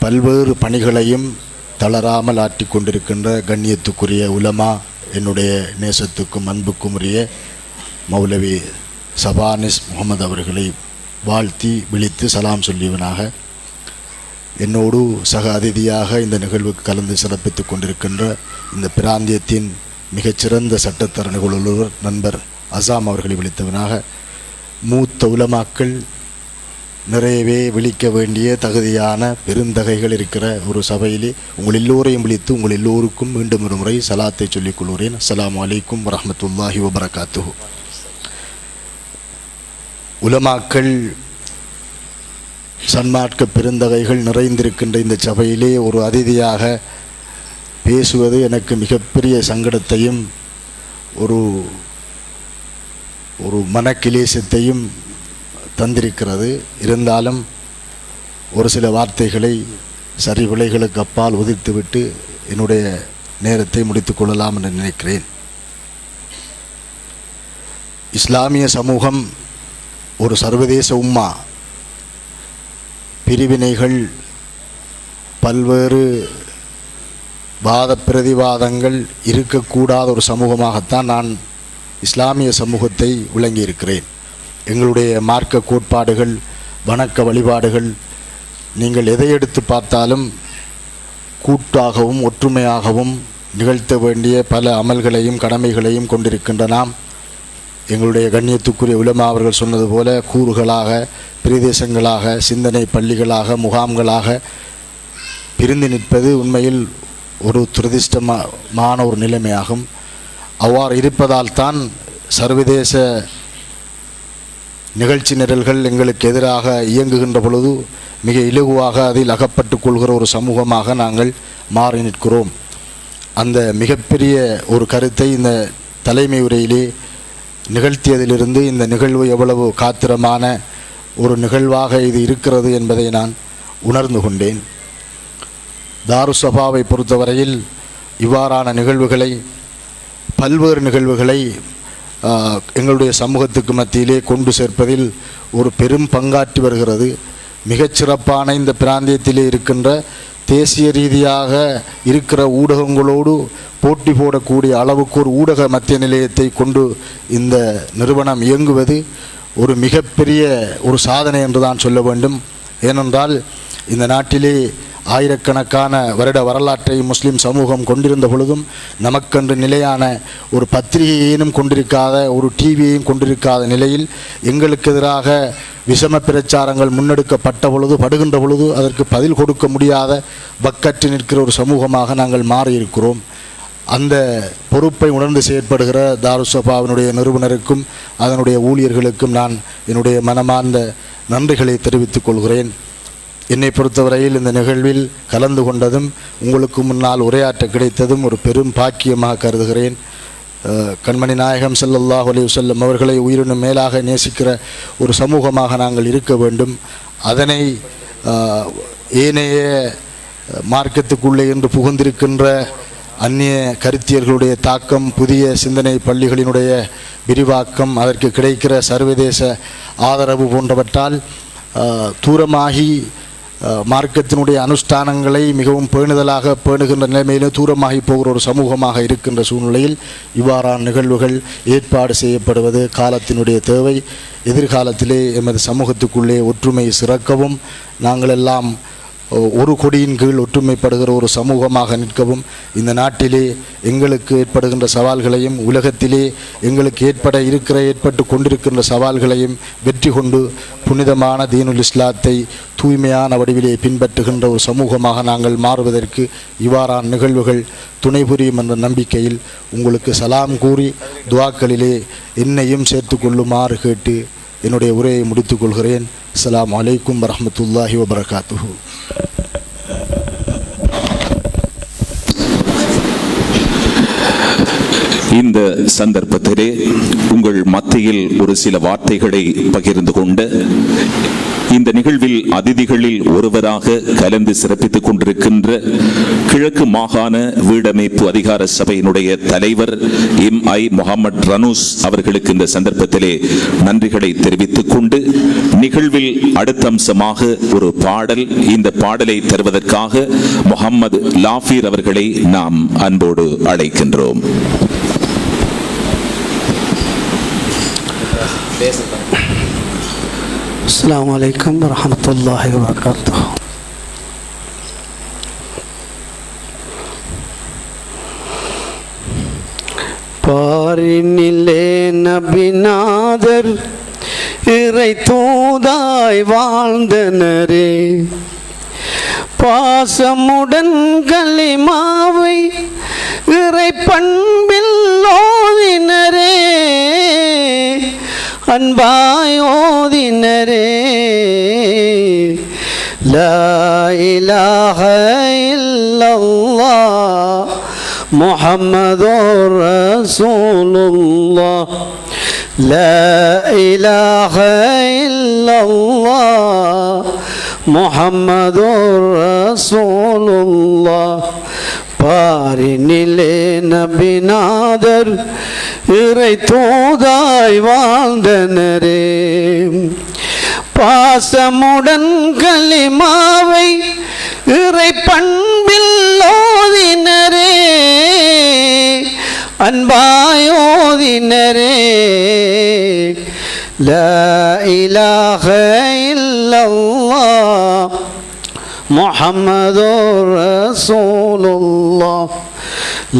பல்வேறு பணிகளையும் தளராமல் ஆற்றி கொண்டிருக்கின்ற கண்ணியத்துக்குரிய உலமா, என்னுடைய நேசத்துக்கும் அன்புக்கும் உரிய மௌலவி சபானிஸ் முகமது அவர்களை வாழ்த்தி விழித்து சலாம் சொல்லியவனாக, என்னோடு சக அதிதியாக இந்த நிகழ்வுக்கு கலந்து சிறப்பித்துக் கொண்டிருக்கின்ற இந்த பிராந்தியத்தின் மிகச்சிறந்த சட்டத்தரணிகள் ஒருவர் நண்பர் அசாம் அவர்களை விழித்தவனாக, மூத்த உலமாக்கள் நிறையவே விழிக்க வேண்டிய தகுதியான பெருந்தகைகள் இருக்கிற ஒரு சபையிலே உங்கள் எல்லோரையும் விழித்து உங்கள் எல்லோருக்கும் மீண்டும் ஒரு முறை சலாத்தை சொல்லிக் கொள்கிறேன். அஸ்ஸலாமு அலைக்கும் வரஹ்மத்துல்லாஹி வபரகாத்துஹு. உலமாக்கள் சன்மார்க்க பெருந்தகைகள் நிறைந்திருக்கின்ற இந்த சபையிலே ஒரு அதிதியாக பேசுவது எனக்கு மிகப்பெரிய சங்கடத்தையும் ஒரு மனக்கிலேசத்தையும் தந்திருக்கிறது. இருந்தாலும் ஒரு சில வார்த்தைகளை சரி விலைகளுக்கு அப்பால் உதிர்த்துவிட்டு என்னுடைய நேரத்தை முடித்து கொள்ளலாம் என்று நினைக்கிறேன். இஸ்லாமிய சமூகம் ஒரு சர்வதேச உம்மா. பிரிவினைகள், பல்வேறு வாத பிரதிவாதங்கள் இருக்கக்கூடாத ஒரு சமூகமாகத்தான் நான் இஸ்லாமிய சமூகத்தை விளங்கியிருக்கிறேன். எங்களுடைய மார்க்க கோட்பாடுகள், வணக்க வழிபாடுகள், நீங்கள் எதை எடுத்து பார்த்தாலும் கூட்டாகவும் ஒற்றுமையாகவும் நிகழ்த்த வேண்டிய பல அமல்களையும் கடமைகளையும் கொண்டிருக்கின்ற நாம் எங்களுடைய கண்ணியத்துக்குரிய உலமா அவர்கள் சொன்னது போல கூறுகளாக, பிரதேசங்களாக, சிந்தனை பள்ளிகளாக, முகாம்களாக பிரிந்து நிற்பது உண்மையில் ஒரு துரதிர்ஷ்டமான ஒரு நிலைமையாகும். அவ்வாறு இருப்பதால் தான் சர்வதேச நிகழ்ச்சி நிரல்கள் எங்களுக்கு எதிராக இயங்குகின்ற பொழுது மிக இலகுவாக அதில் அகப்பட்டு கொள்கிற ஒரு சமூகமாக நாங்கள் மாறி நிற்கிறோம். அந்த மிகப்பெரிய ஒரு கருத்தை இந்த தலைமை உரையிலே நிகழ்த்தியதிலிருந்து இந்த நிகழ்வு எவ்வளவு காத்திரமான ஒரு நிகழ்வாக இது இருக்கிறது என்பதை நான் உணர்ந்து கொண்டேன். தாருசபாவை பொறுத்தவரையில் இவ்வாறான நிகழ்வுகளை, பல்வேறு நிகழ்வுகளை எங்களுடைய சமூகத்துக்கு மத்தியிலே கொண்டு சேர்ப்பதில் ஒரு பெரும் பங்காற்றி வருகிறது. மிகச்சிறப்பான இந்த பிராந்தியத்திலே இருக்கின்ற தேசிய ரீதியாக இருக்கிற ஊடகங்களோடு போட்டி போடக்கூடிய அளவுக்கு ஒரு ஊடக மத்திய நிலையத்தை கொண்டு இந்த நிறுவனம் இயங்குவது ஒரு மிகப்பெரிய ஒரு சாதனை என்று தான் சொல்ல வேண்டும். ஏனென்றால் இந்த நாட்டிலே ஆயிரக்கணக்கான வருட வரலாற்றை முஸ்லிம் சமூகம் கொண்டிருந்த பொழுதும் நமக்கென்று நிலையான ஒரு பத்திரிகையையும் கொண்டிருக்காத, ஒரு டிவியையும் கொண்டிருக்காத நிலையில் எங்களுக்கு எதிராக விஷம பிரச்சாரங்கள் முன்னெடுக்கப்பட்ட பொழுது, படுகின்ற பொழுது அதற்கு பதில் கொடுக்க முடியாத வக்கற்று நிற்கிற ஒரு சமூகமாக நாங்கள் மாறியிருக்கிறோம். அந்த பொறுப்பை உணர்ந்து செயற்படுகிற தாருசபாவினுடைய நிறுவனருக்கும் அதனுடைய ஊழியர்களுக்கும் நான் என்னுடைய மனமார்ந்த நன்றிகளை தெரிவித்துக் கொள்கிறேன். என்னை பொறுத்தவரையில் இந்த நிகழ்வில் கலந்து கொண்டதும் உங்களுக்கு முன்னால் உரையாற்ற கிடைத்ததும் ஒரு பெரும் பாக்கியமாக கருதுகிறேன். கண்மணி நாயகம் ஸல்லல்லாஹு அலைஹி வஸல்லம் அவர்களை உயிரினும் மேலாக நேசிக்கிற ஒரு சமூகமாக நாங்கள் இருக்க வேண்டும். அதனை ஏனைய மார்க்கத்துக்குள்ளே என்று புகுந்திருக்கின்ற அந்நிய கருத்தியர்களுடைய தாக்கம், புதிய சிந்தனை பள்ளிகளினுடைய விரிவாக்கம், அதற்கு கிடைக்கிற சர்வதேச ஆதரவு போன்றவற்றால் தூரமாகி மார்க்கத்தினுடைய அனுஷ்டானங்களை மிகவும் பேணுதலாக பேணுகின்ற நிலைமையிலும் தூரமாகி போகிற ஒரு சமூகமாக இருக்கின்ற சூழ்நிலையில் இவ்வாறான நிகழ்வுகள் ஏற்பாடு செய்யப்படுவது காலத்தினுடைய தேவை. எதிர்காலத்திலே எமது சமூகத்துக்குள்ளே ஒற்றுமை சிறக்கவும், நாங்கள் எல்லாம் ஒரு கொடியின் கீழ் ஒற்றுமைப்படுகிற ஒரு சமூகமாக நிற்கவும், இந்த நாட்டிலே எங்களுக்கு ஏற்படுகின்ற சவால்களையும் உலகத்திலே எங்களுக்கு ஏற்பட்டு கொண்டிருக்கின்ற சவால்களையும் வெற்றி கொண்டு புனிதமான தீனுல் இஸ்லாத்தை தூய்மையான வடிவிலே பின்பற்றுகின்ற ஒரு சமூகமாக நாங்கள் மாறுவதற்கு இவ்வாறான நிகழ்வுகள் துணை புரியும் என்ற நம்பிக்கையில் உங்களுக்கு சலாம் கூறி துஆக்களிலே என்னையும் சேர்த்து கொள்ளுமாறு கேட்டு என்னுடைய உரையை முடித்துக் கொள்கிறேன். அஸ்ஸலாமு அலைக்கும் வரஹ்மத்துல்லாஹி வபரகாத்துஹு. இந்த சந்தர்ப்பத்திலே உங்கள் மத்தியில் ஒரு சில வார்த்தைகளை பகிர்ந்து கொண்டு இந்த நிகழ்வில் அதிதிகளில் ஒருவராக கலந்து சிறப்பித்துக் கொண்டிருக்கின்ற கிழக்கு மாகாண வீடமைப்பு அதிகார சபையினுடைய தலைவர் MI முகமது ரனூஸ் அவர்களுக்கு இந்த சந்தர்ப்பத்திலே நன்றிகளை தெரிவித்துக் கொண்டு நிகழ்வில் அடுத்த அம்சமாக ஒரு பாடல், இந்த பாடலை தருவதற்காக முகமது லாஃபீர் அவர்களை நாம் அன்போடு அழைக்கின்றோம். السلام عليكم ورحمة الله وبركاته. பாரினிலே நபிநாதர் இறை தூதாய் வாழ்ந்தனரே, பாசமுடன் கலிமாவை இறை பண்பில் ஓதினரே, அன்பாய் ஓதினரே. லா இலாஹ இல்லல்லாஹ் முஹம்மதுர் ரசூலுல்லாஹ். லா இலாஹ இல்லல்லாஹ் முஹம்மதுர் ரசூலுல்லாஹ். பாரினிலே நபிநாதர் இறை தூதாய் வாழ்ந்தனரே, பாசமுடன் கலிமாவை இறை பண்பில் ஓதினரே, அன்பாய் ஓதினரே. லா இலாஹ இல்லல்லாஹ் முஹம்மதுர் ரசூலுல்லாஹ்.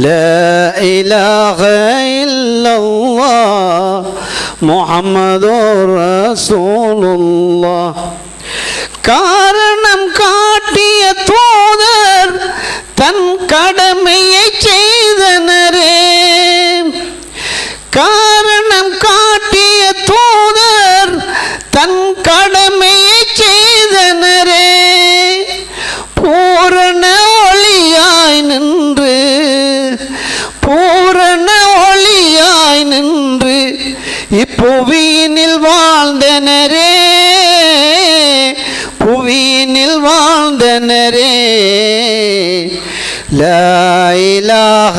லா இலாஹ இல்லல்லாஹ் முஹம்மதுர் ரசூலுல்லாஹ். காரணம் காட்டிய தூதர் தன் கடமையை செய்தனரே, காரணம் காட்டிய தூதர் தன் கடமையை செய்தனரே, பூரண ஒளியாய் நின்று, பூரண ஒளியாய் நின்று இப்புவியினில் வாழ்ந்தனரே, புவியினில் வாழ்ந்தனரே. லா இலாஹ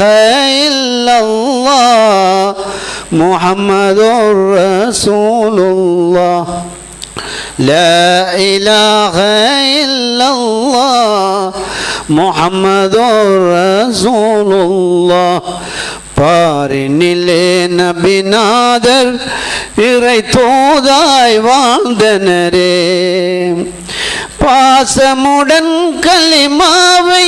இல்லல்லாஹ் முஹம்மதுர் ரசூலுல்லாஹ். லா இலாஹ இல்லல்லாஹ் முஹம்மதுர் ரசூலுல்லாஹ். பாரினிலே நபிநாதர் இறை தூதாய் வாழ்ந்தனரே, பாசமுடன் கலிமாவை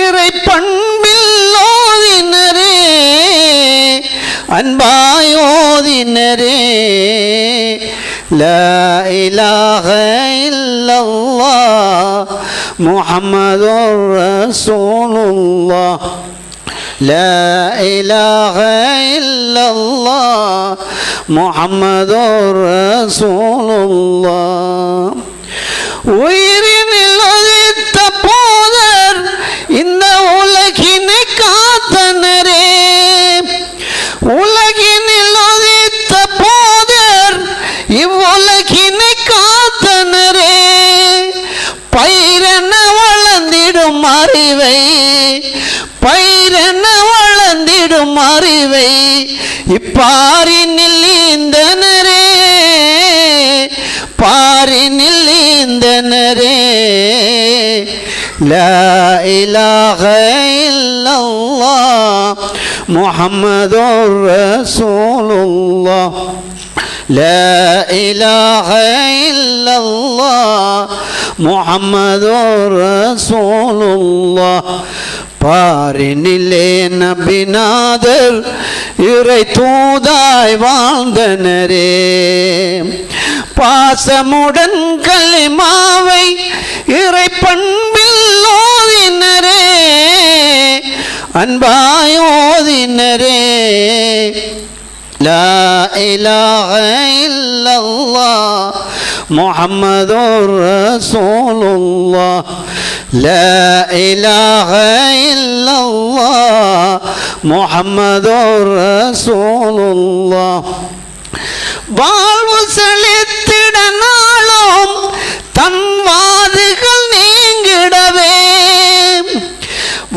இறை பண்பில் ஓதினரே, அன்பாய் ஓதினரே. லா இலாஹ இல்லல்லாஹ் முஹம்மதுர் ரசூலுல்லாஹ். லா இலாஹ இல்லல்லாஹ் முஹம்மதுர் ரசூலுல்லாஹ். உயிரினில் உதித்த போதர் இந்த உலகினை காத்தனரே, உலகினில் உதித்த போதர் இவ்வுலகினை காத்தனரே, பயிரென வளர்ந்திடும் அறிவை, பயிரென வளர்ந்திடும் அறிவை இப்பாரினில் ஈந்தனரே, பாரினில் ஈந்தனரே. லா இலாஹ இல்லல்லாஹ் முஹம்மதுர் ரசூலுல்லாஹ். லா இலாஹ இல்லல்லாஹ் முஹம்மதுர் ரசூலுல்லாஹ். பாரினிலே நபிநாதர் இறை தூதாய் வாழ்ந்தனரே, பாசமுடன் கலிமாவை இறை பண்பில் ஓதினரே, அன்பாய் ஓதினரே. லா இலாஹ இல்லல்லாஹ் முஹம்மதுர் ரசூலுல்லாஹ். லா இலாஹ இல்லல்லாஹ் முஹம்மதுர் ரசூலுல்லாஹ். வாழ்வு செழித்திட நாளும் தன் வாதுகள் நீங்கிடவே,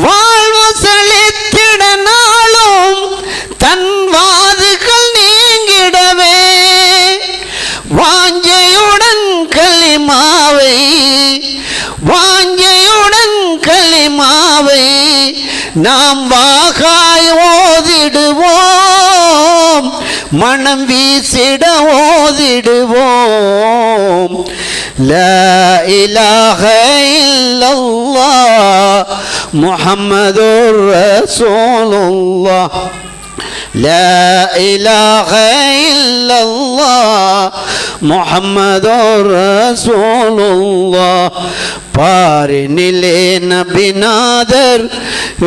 வாழ்வு செழித்திட நாளும் தன் வாதுகள் நீங்கிடவே, வாஞ்சையுடன் கலிமாவை, வாஞ்சையுடன் கலிமாவை நாம் வாகாய் ஓதிடுவோம், மனம் வீசிட ஓதிடுவோம். லா இலாஹ இல்லல்லாஹ் முஹம்மதுர் ரசூலுல்லாஹ். لا إله إلا الله محمد رسول الله பாரினிலே நபிநாதர்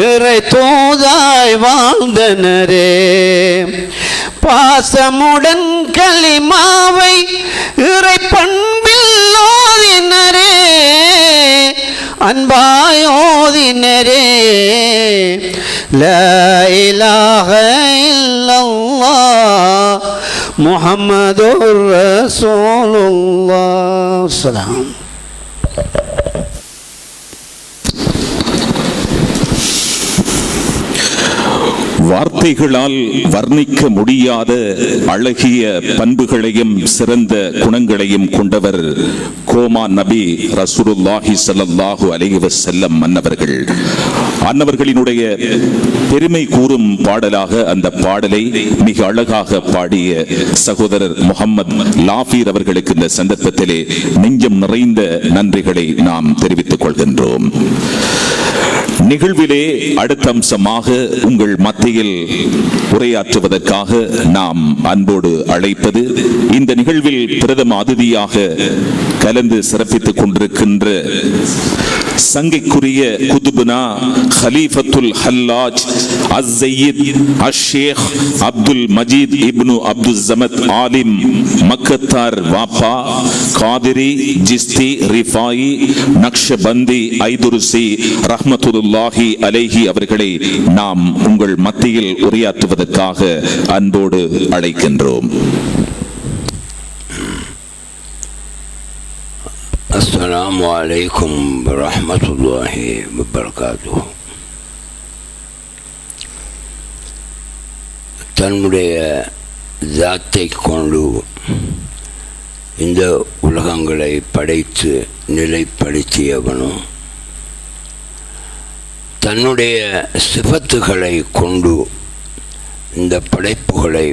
இறை தூதாய் வாழ்ந்தனரே பாசமுடன் கலிமாவை இறை பண்பில் ஓதினரே அன்பாயோதினரே லா இலாஹ இல்லல்லாஹ் முஹம்மதுர் ரசூலுல்லாஹ் ஸலாம். வார்த்தைகளால் வர்ணிக்க முடியாத அழகிய பண்புகளையும் சிறந்த குணங்களையும் கொண்டவர் கோமா நபி ரசூலுல்லாஹி ஸல்லல்லாஹு அலைஹி வஸல்லம் அன்னவர்கள். அன்னவர்களினுடைய பெருமை கூறும் பாடலாக அந்த பாடலை மிக அழகாக பாடிய சகோதரர் முகமது லாஃபீர் அவர்களுக்கு இந்த சந்தர்ப்பத்திலே நெஞ்சம் நிறைந்த நன்றிகளை நாம் தெரிவித்துக் கொள்கின்றோம். நிகழ்விலே அடுத்த அம்சமாக உங்கள் மத்தியில் உரையாற்றுவதற்காக நாம் அன்போடு அழைப்பது, இந்த நிகழ்வில் பிரதம அதிதியாக கலந்து சிறப்பித்துக் கொண்டிருக்கின்ற சங்கைக்குரிய குதுபுனா ஹலீஃபத்துல் ஹல்லாஜ் அஸ்ஸையித் அஷேக் அப்துல் மஜீத் இப்னு அப்துல் ஜமத் ஆலிம் மக்கத்தார் வாப்பா காதிரி ஜிஸ்தி ரிஃபாயி நக்ஷபந்தி ஐதுருசி ரஹ்மத்துல்லாஹி அலைஹி அவர்களை நாம் உங்கள் மத்தியில் உரையாற்றுவதற்காக அன்போடு அழைக்கின்றோம். அஸ்ஸலாமு அலைக்கும் வரஹ்மத்துல்லாஹி வபரகாத்துஹு. தன்னுடைய ஜாத்தை கொண்டு இந்த உலகங்களை படைத்து நிலைப்படுத்தியவனும் தன்னுடைய சிஃபத்துகளை கொண்டு இந்த படைப்புகளை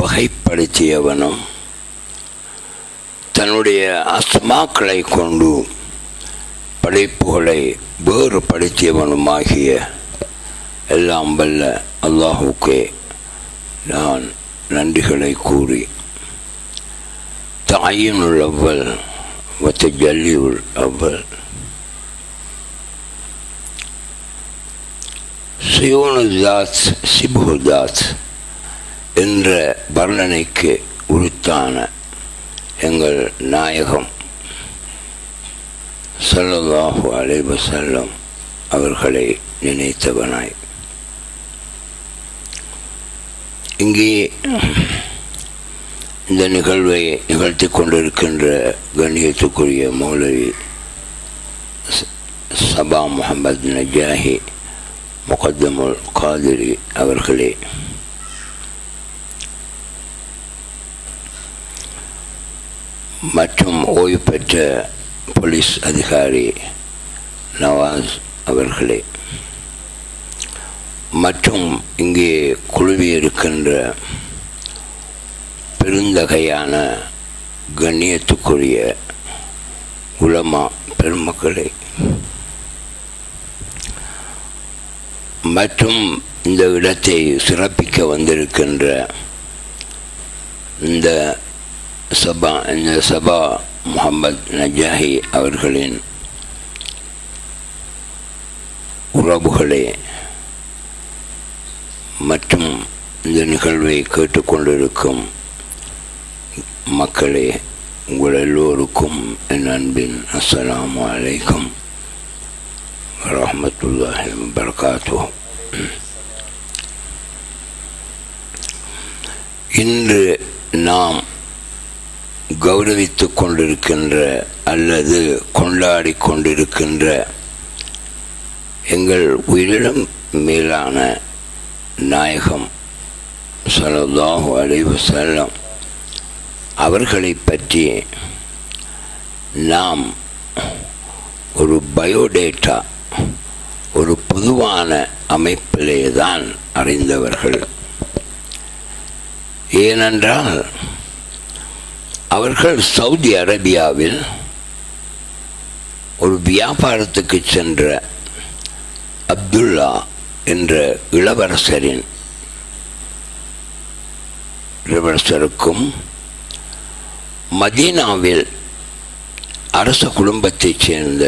வகைப்படுத்தியவனும் தன்னுடைய அஸ்மாக்களை கொண்டு படைப்புகளை வேறுபடுத்தியவனுமாகிய எல்லாம் வல்ல அல்லாஹுக்கே நான் நன்றிகளை கூறி தாயினுல் அவ்வல் வத்தஜல்லியுல் அவ்வல் சியோனுதாத் சிபுதாத் என்ற வர்ணனைக்கு உரித்தான எங்கள் நாயகம் ஸல்லல்லாஹு அலைஹி வஸல்லம் அவர்களை நினைத்தவனாய் இங்கே இந்த நிகழ்வை நிகழ்த்தி கொண்டிருக்கின்ற கண்ணியத்துக்குரிய மௌலவி சபா முஹம்மது நஜாஹி முகத்தமுல் காதிரி அவர்களே, மற்றும் ஓய்வு பெற்ற போலீஸ் அதிகாரி நவாஸ் அவர்களே, மற்றும் இங்கே குழுவி இருக்கின்ற பெருந்தகையான கண்ணியத்துக்குரிய உலமா பெருமக்களே, மற்றும் இந்த இடத்தை சிறப்பிக்க வந்திருக்கின்ற இந்த சபா முஹம்மது நஜாஹி அவர்களின் உறவுகளே, மற்றும் இந்த நிகழ்வை கேட்டுக்கொண்டிருக்கும் மக்களே, உங்கள் எல்லோருக்கும் என் அன்பின் அஸ்ஸலாமு அலைக்கும் வரஹ்மத்துல்லாஹி வபரகாத்துஹு. இன்று நாம் கௌரவித்து கொண்டிருக்கின்ற அல்லது கொண்டாடி கொண்டிருக்கின்ற எங்கள் உயிரிலும் மேலான நாயகம் ஸல்லல்லாஹு அலைஹி வஸல்லம் அவர்களை பற்றி நாம் ஒரு பயோடேட்டா, ஒரு பொதுவான அமைப்பிலே தான் அறிந்தவர்கள். ஏனென்றால் அவர்கள் சவுதி அரேபியாவில் ஒரு வியாபாரத்துக்கு சென்ற அப்துல்லா என்ற இளவரசரின் இளவரசருக்கும் மதீனாவில் அரச குடும்பத்தைச் சேர்ந்த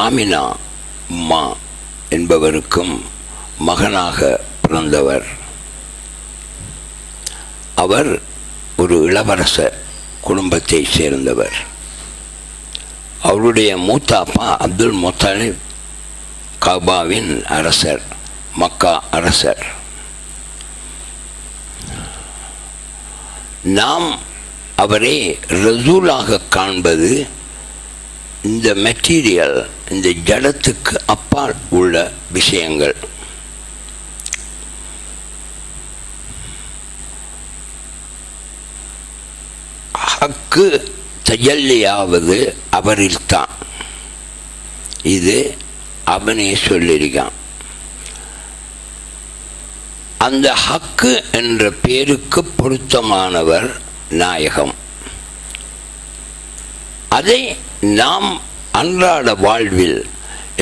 ஆமினா உம்மா என்பவருக்கும் மகனாக பிறந்தவர். அவர் ஒரு இளவரச குடும்பத்தை சேர்ந்தவர். அவருடைய மூத்தாப்பா அப்துல் முத்தலிப் கபாவின் அரசர், மக்கா அரசர். நாம் அவரை ரசூலாக காண்பது இந்த மெட்டீரியல், இந்த ஜடத்துக்கு அப்பால் உள்ள விஷயங்கள். ஹக்கு தஜல்லியாவது அவரில்தான். இது அவனே சொல்லியிருக்கான். அந்த ஹக்கு என்ற பேருக்கு பொருத்தமானவர் நாயகம். அதை நாம் அன்றாட வாழ்வில்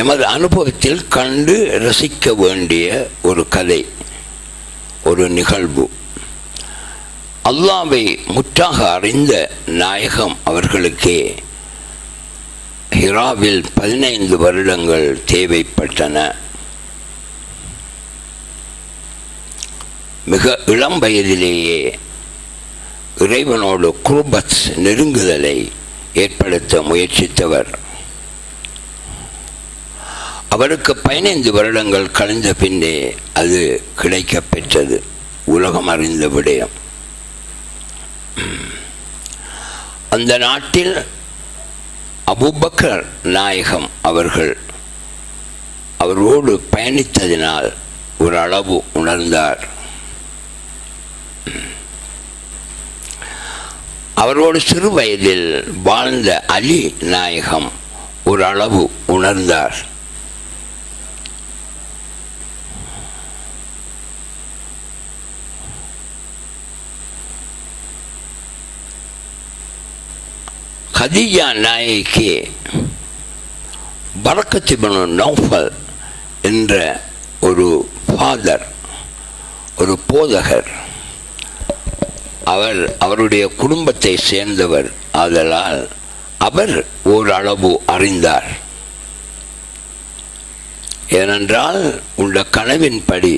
எமது அனுபவத்தில் கண்டு ரசிக்க வேண்டிய ஒரு கதை, ஒரு நிகழ்வு. அல்லாஹ்வை முற்றாக அறிந்த நாயகம் அவர்களுக்கே ஹிராவில் 15 வருடங்கள் தேவைப்பட்டன. மிக இளம் வயதிலேயே இறைவனோடு குர்பத் நெருங்குதலை ஏற்படுத்த முயற்சித்தவர். அவருக்கு 15 வருடங்கள் கழிந்த பின்னே அது கிடைக்கப் பெற்றது. உலகம் அறிந்த விடயம். அந்த நாட்டில் அபூபக்கர் நாயகம் அவரோடு பயணித்ததினால் ஒரு அளவு உணர்ந்தார். அவரோடு சிறு வயதில் வாழ்ந்த அலி நாயகம் ஒரு அளவு உணர்ந்தார். கதீஜா நாயகி பரக்கத் இப்னு நௌஃபல் என்ற ஒரு ஃபாதர், ஒரு போதகர். அவருடைய குடும்பத்தை சேர்ந்தவர். ஆதலால் அவர் ஓரளவு அறிந்தார். ஏனென்றால் உள்ள கனவின்படி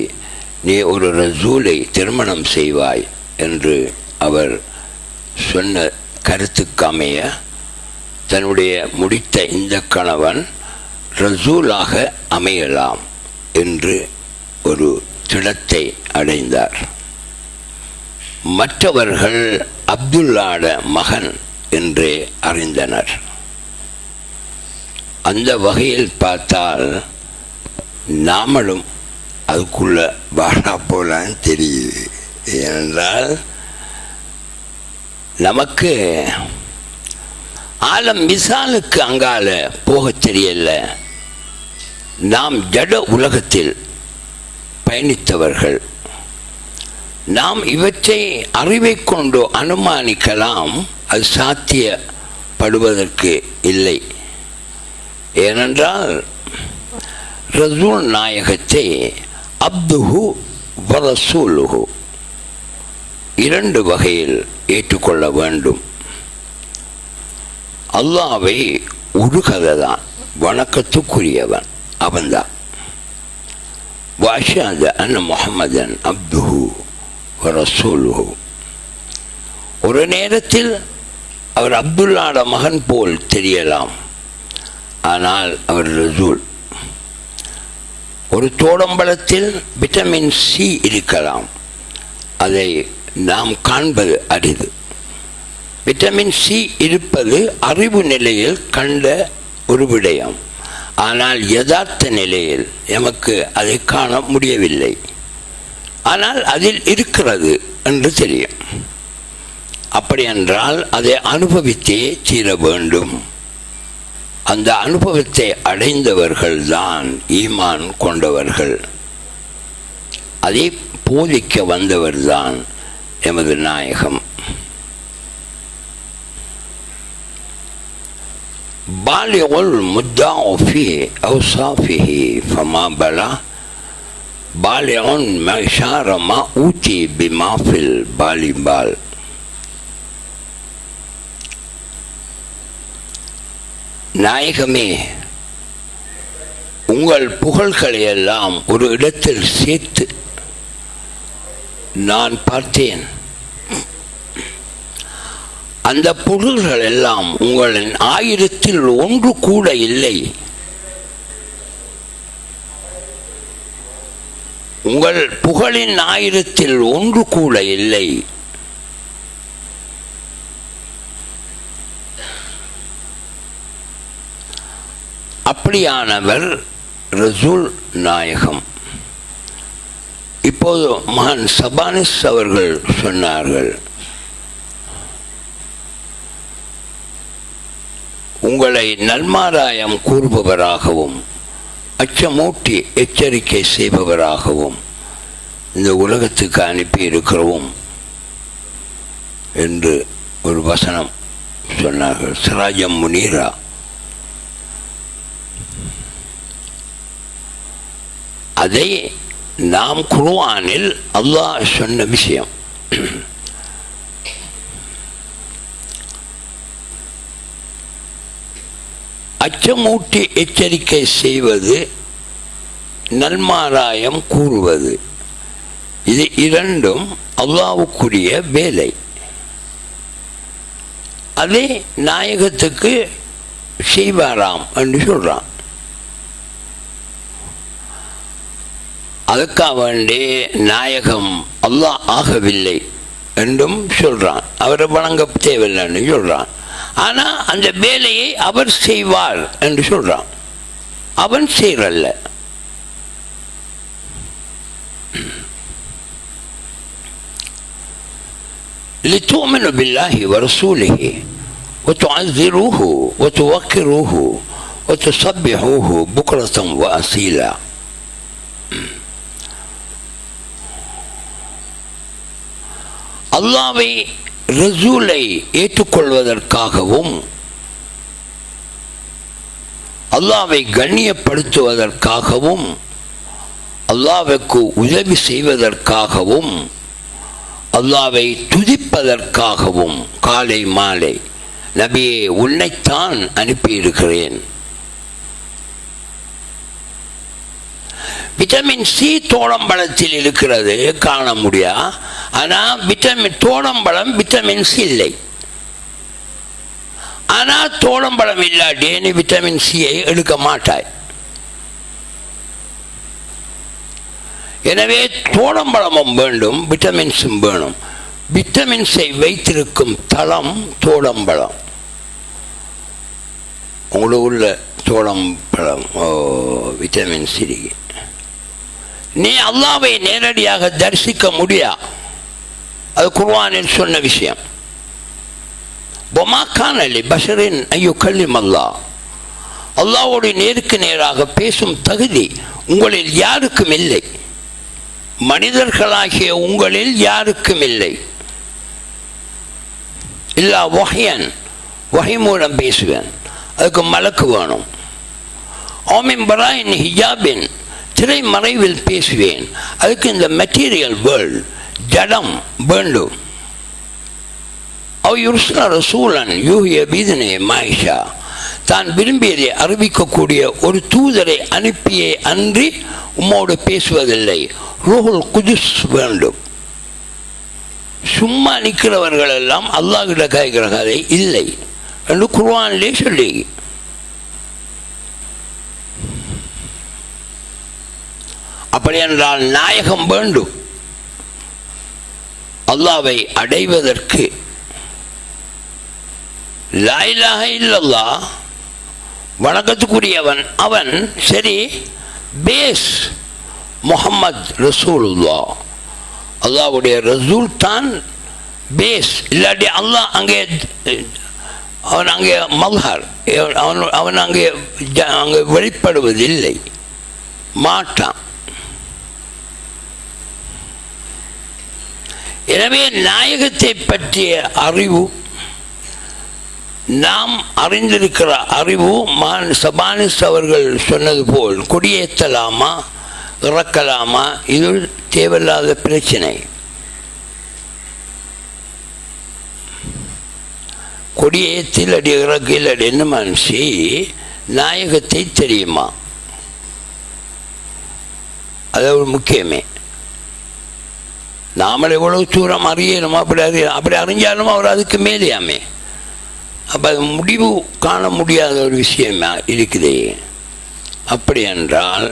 நீ ஒரு ரசூலை திருமணம் செய்வாய் என்று அவர் சொன்ன கருத்துக்கமைய தன்னுடைய முடித்த இந்த கணவன் ரசூலாக அமையலாம் என்று ஒரு திடத்தை அடைந்தார். மற்றவர்கள் அப்துல்லாட மகன் என்றே அறிந்தனர். அந்த வகையில் பார்த்தால் நாமளும் அதுக்குள்ள வாழா போலான்னு தெரியுது. ஏனென்றால் நமக்கு ஆலம் மிசாலுக்கு அங்கால போக தெரியல. நாம் ஜட உலகத்தில் பயணித்தவர்கள். நாம் இவற்றை அறிவை கொண்டு அனுமானிக்கலாம், அது சாத்தியப்படுவதற்கு இல்லை. ஏனென்றால் ரசூல் நாயகத்தை அப்துஹு வரசூலுஹு இரண்டு வகையில் ஏற்றுக்கொள்ள வேண்டும். அல்லாஹ்வை ஒரு கதைதான், வணக்கத்துக்குரியவன் அவன்தான். வஅஷ்ஹது அன்ன முஹம்மதன் அப்துஹு வரசூலுஹு. ஒரு நேரத்தில் அவர் அப்துல்லாட மகன் போல் தெரியலாம், ஆனால் அவர் ரசூல். ஒரு தோடம்பழத்தில் விட்டமின் சி இருக்கலாம், அதை நாம் காண்பது அரிது. விட்டமின் சி இருப்பது அறிவு நிலையில் கண்ட ஒரு விடயம். ஆனால் யதார்த்த நிலையில் எமக்கு அதை காண முடியவில்லை. ஆனால் அதில் இருக்கிறது என்று தெரியும். அப்படி என்றால் அதை அனுபவித்தே தீர வேண்டும். அந்த அனுபவத்தை அடைந்தவர்கள் தான் ஈமான் கொண்டவர்கள். அதை போதிக்க வந்தவர்தான் எமது நாயகம். பாலிகுல் முத்தாஉ ஃபீ அவ்சாஃபிஹி ஃபமா பலா பாலியான் மைஷாரமா ஊட்டி பிமாஃபில் பாலிபால். நாயகமே, உங்கள் புகழ்களை எல்லாம் ஒரு இடத்தில் சேர்த்து நான் பார்த்தேன். அந்த புகழ்கள் எல்லாம் உங்களின் 1000-ல் 1 கூட இல்லை. உங்கள் புகழின் 1000-ல் 1 கூட இல்லை. அப்படியானவர் ரசூல் நாயகம். இப்போது மகான் சபானிஸ் அவர்கள் சொன்னார்கள், உங்களை நல்மாராயம் கூறுபவராகவும் அச்சமூட்டி எச்சரிக்கை செய்பவராகவும் இந்த உலகத்துக்கு அனுப்பி இருக்கிறோம் என்று ஒரு வசனம் சொன்னார்கள். சிராஜம் முனீரா. அதை நாம் குர்ஆனில் அல்லாஹ் சொன்ன விஷயம். அச்சமூட்டி எச்சரிக்கை செய்வது, நல்மாராயம் கூறுவது, இது இரண்டும் அல்லாஹ்வுக்குரிய வேலை. அதே நாயகத்துக்கு செய்வாராம் என்று சொல்றான். அதுக்காக வேண்டி நாயகம் அல்லாஹ் ஆகவில்லை என்றும் சொல்றான். அவரை வணங்க தேவையில்லைன்னு சொல்றான். ஆனா அந்த வேலையை அவர் செய்வார் என்று சொல்றான். அவன் செய்யறல்ல. لتؤمنوا بالله ورسوله وتعذروه وتوقروه وتسبحوه بكرة وأصيلا. அல்லாஹ்வை ரசூலை ஏற்றுக்கொள்வதற்காகவும் அல்லாஹ்வை கண்ணியப்படுத்துவதற்காகவும் அல்லாஹ்வுக்கு உதவி செய்வதற்காகவும் அல்லாஹ்வை துதிப்பதற்காகவும் காலை மாலை நபியே உன்னைத்தான் அனுப்பியிருக்கிறேன். விட்டமின் சி தோளம்பழத்தில் இருக்கிறது, காண முடியா. ஆனால் தோளம்பழம் விட்டமின் சி இல்லை. ஆனால் தோளம்பழம் இல்லாட்டி நீ விட்டமின் சியை எடுக்க மாட்டாய். எனவே தோளம்பழமும் வேண்டும், விட்டமின்ஸும் வேணும். விட்டமின்ஸை வைத்திருக்கும் தளம் தோளம்பழம். உங்களுக்கு உள்ள தோளம்பழம் விட்டமின் சி. நீ அல்லாஹ்வை நேரடியாக தரிசிக்க முடியா. அது குர்ஆனில் சொன்ன விஷயம். பஷரின் ஐயோ கல்லிம் அல்லாஹ், அல்லாஹ்வோடு நேருக்கு நேராக பேசும் தகுதி உங்களில் யாருக்கும் இல்லை. மனிதர்களாகிய உங்களில் யாருக்கும் இல்லை. இல்லா வஹ்யன், வஹி மூலம் பேசுவேன். அதுக்கு மலக்கு வேணும். ஆமின் பராயின் ஹிஜாபின், திரை மறைவில் பேசுவேன். அதுக்கு இந்த மெட்டீரியல் வேர்ல்ட் ஜடம் வேண்டும். ரசூலன் யூஹிய பீதனே மாயிஷா, தான் விரும்பியதை அறிவிக்கக்கூடிய ஒரு தூதரை அனுப்பியே அன்றி உம்மோடு பேசுவதில்லை. ரூஹுல் குதுஸ் வேண்டும். சும்மா நிற்கிறவர்கள் எல்லாம் அல்லாஹ்கிட்ட கேட்கிற கதை இல்லை என்று குர்ஆனிலே சொல்லி. அப்படி என்றால் நாயகம் வேண்டும். அல்லாஹ்வை அடைவதற்கு லா இலாஹ இல்லல்லாஹ் வணக்கத்துக்குரியவன் அவன். சரி, பேஸ் முஹம்மது ரசூலுல்லாஹ், அல்லாஹ்வுடைய ரசூல் தான் பேஸ். இல்லாட்டி அல்லாஹ் அங்கே அவன் அங்கே மல்ஹர், அவன் அங்கே வெளிப்படுவதில்லை, மாட்டான். எனவே நாயகத்தை பற்றிய அறிவு, நாம் அறிந்திருக்கிற அறிவு, சபானிஸ் அவர்கள் சொன்னது போல் கொடியேற்றலாமா இறக்கலாமா? இது தேவையில்லாத பிரச்சனை. கொடியேத்தில் அடி இறக்கையில் அடி என்ன மனுஷி நாயகத்தை தெரியுமா? அது ஒரு முக்கியமே. நாமளை எவ்வளவு தூரம் அறியணுமோ அப்படி அறிஞ்சாலும் அவர் அதுக்கு மேலேயாமே. அப்போ அது முடிவு காண முடியாத ஒரு விஷயமா இருக்குதே. அப்படி என்றால்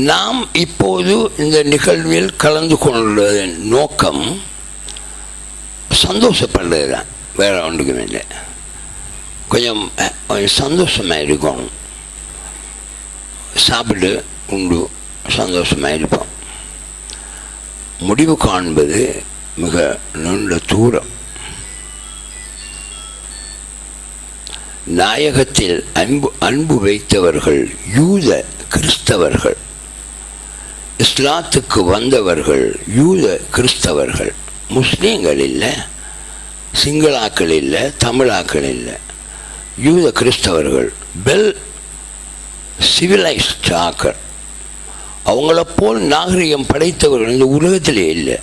நாம் இப்போது இந்த நிகழ்வில் கலந்து கொள்வதன் நோக்கம் சந்தோஷப்படுறது தான், வேற ஒன்றுக்குமே இல்லை. கொஞ்சம் சந்தோஷமாக இருக்கணும், சாப்பிட்டு உண்டு சந்தோஷமாக இருப்போம். முடிவு காண்பது மிக நீண்ட தூரம். நாயகத்தில் அன்பு வைத்தவர்கள் யூத கிறிஸ்தவர்கள், இஸ்லாத்துக்கு வந்தவர்கள் யூத கிறிஸ்தவர்கள், முஸ்லீம்கள் இல்லை, சிங்களாக்கள் இல்லை, தமிழாக்கள் இல்லை, யூத கிறிஸ்தவர்கள், வெல் சிவிலைஸ்ட் ஆக்கள். அவங்கள போல் நாகரிகம் படைத்தவர்கள் இந்த உலகத்திலே இல்லை.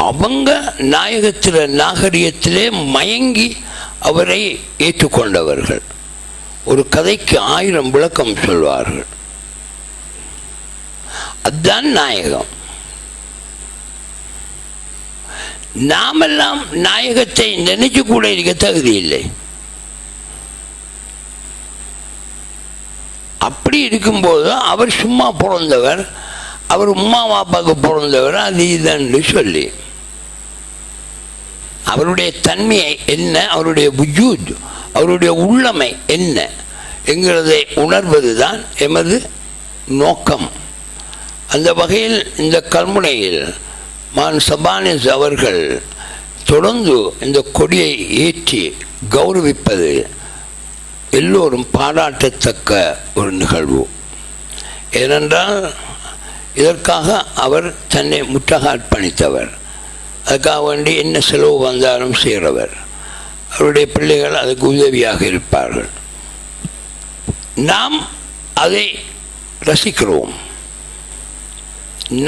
அவங்க நாயகத்தில் நாகரிகத்திலே மயங்கி அவரை ஏற்றுக்கொண்டவர்கள். ஒரு கதைக்கு 1000 விளக்கம் சொல்வார்கள். அதுதான் நாயகம். நாமெல்லாம் நாயகத்தை நினைச்சு கூட இருக்க தகுதி இல்லை. அப்படி இருக்கும்போது அவர் சும்மா பிறந்தவர், அவர் உம்மா பாப்பாவுக்கு பிறந்தவர், அது இதுன்னு சொல்லி அவருடைய தன்மையை என்ன, அவருடைய புஜூத், அவருடைய உள்ளமை என்ன என்கிறதை உணர்வது தான் எமது நோக்கம். அந்த வகையில் இந்த கல்முனையில் மான் சபானிஸ் அவர்கள் தொடர்ந்து இந்த கொடியை ஏற்றி கௌரவிப்பது எல்லோரும் பாராட்டத்தக்க ஒரு நிகழ்வு. ஏனென்றால் இதற்காக அவர் தன்னை முற்றாக அர்ப்பணித்தவர். அதுக்காக வேண்டி என்ன செலவு வந்தாலும் செய்கிறவர். அவருடைய பிள்ளைகள் அதுக்கு உதவியாக இருப்பார்கள். நாம் அதை ரசிக்கிறோம்.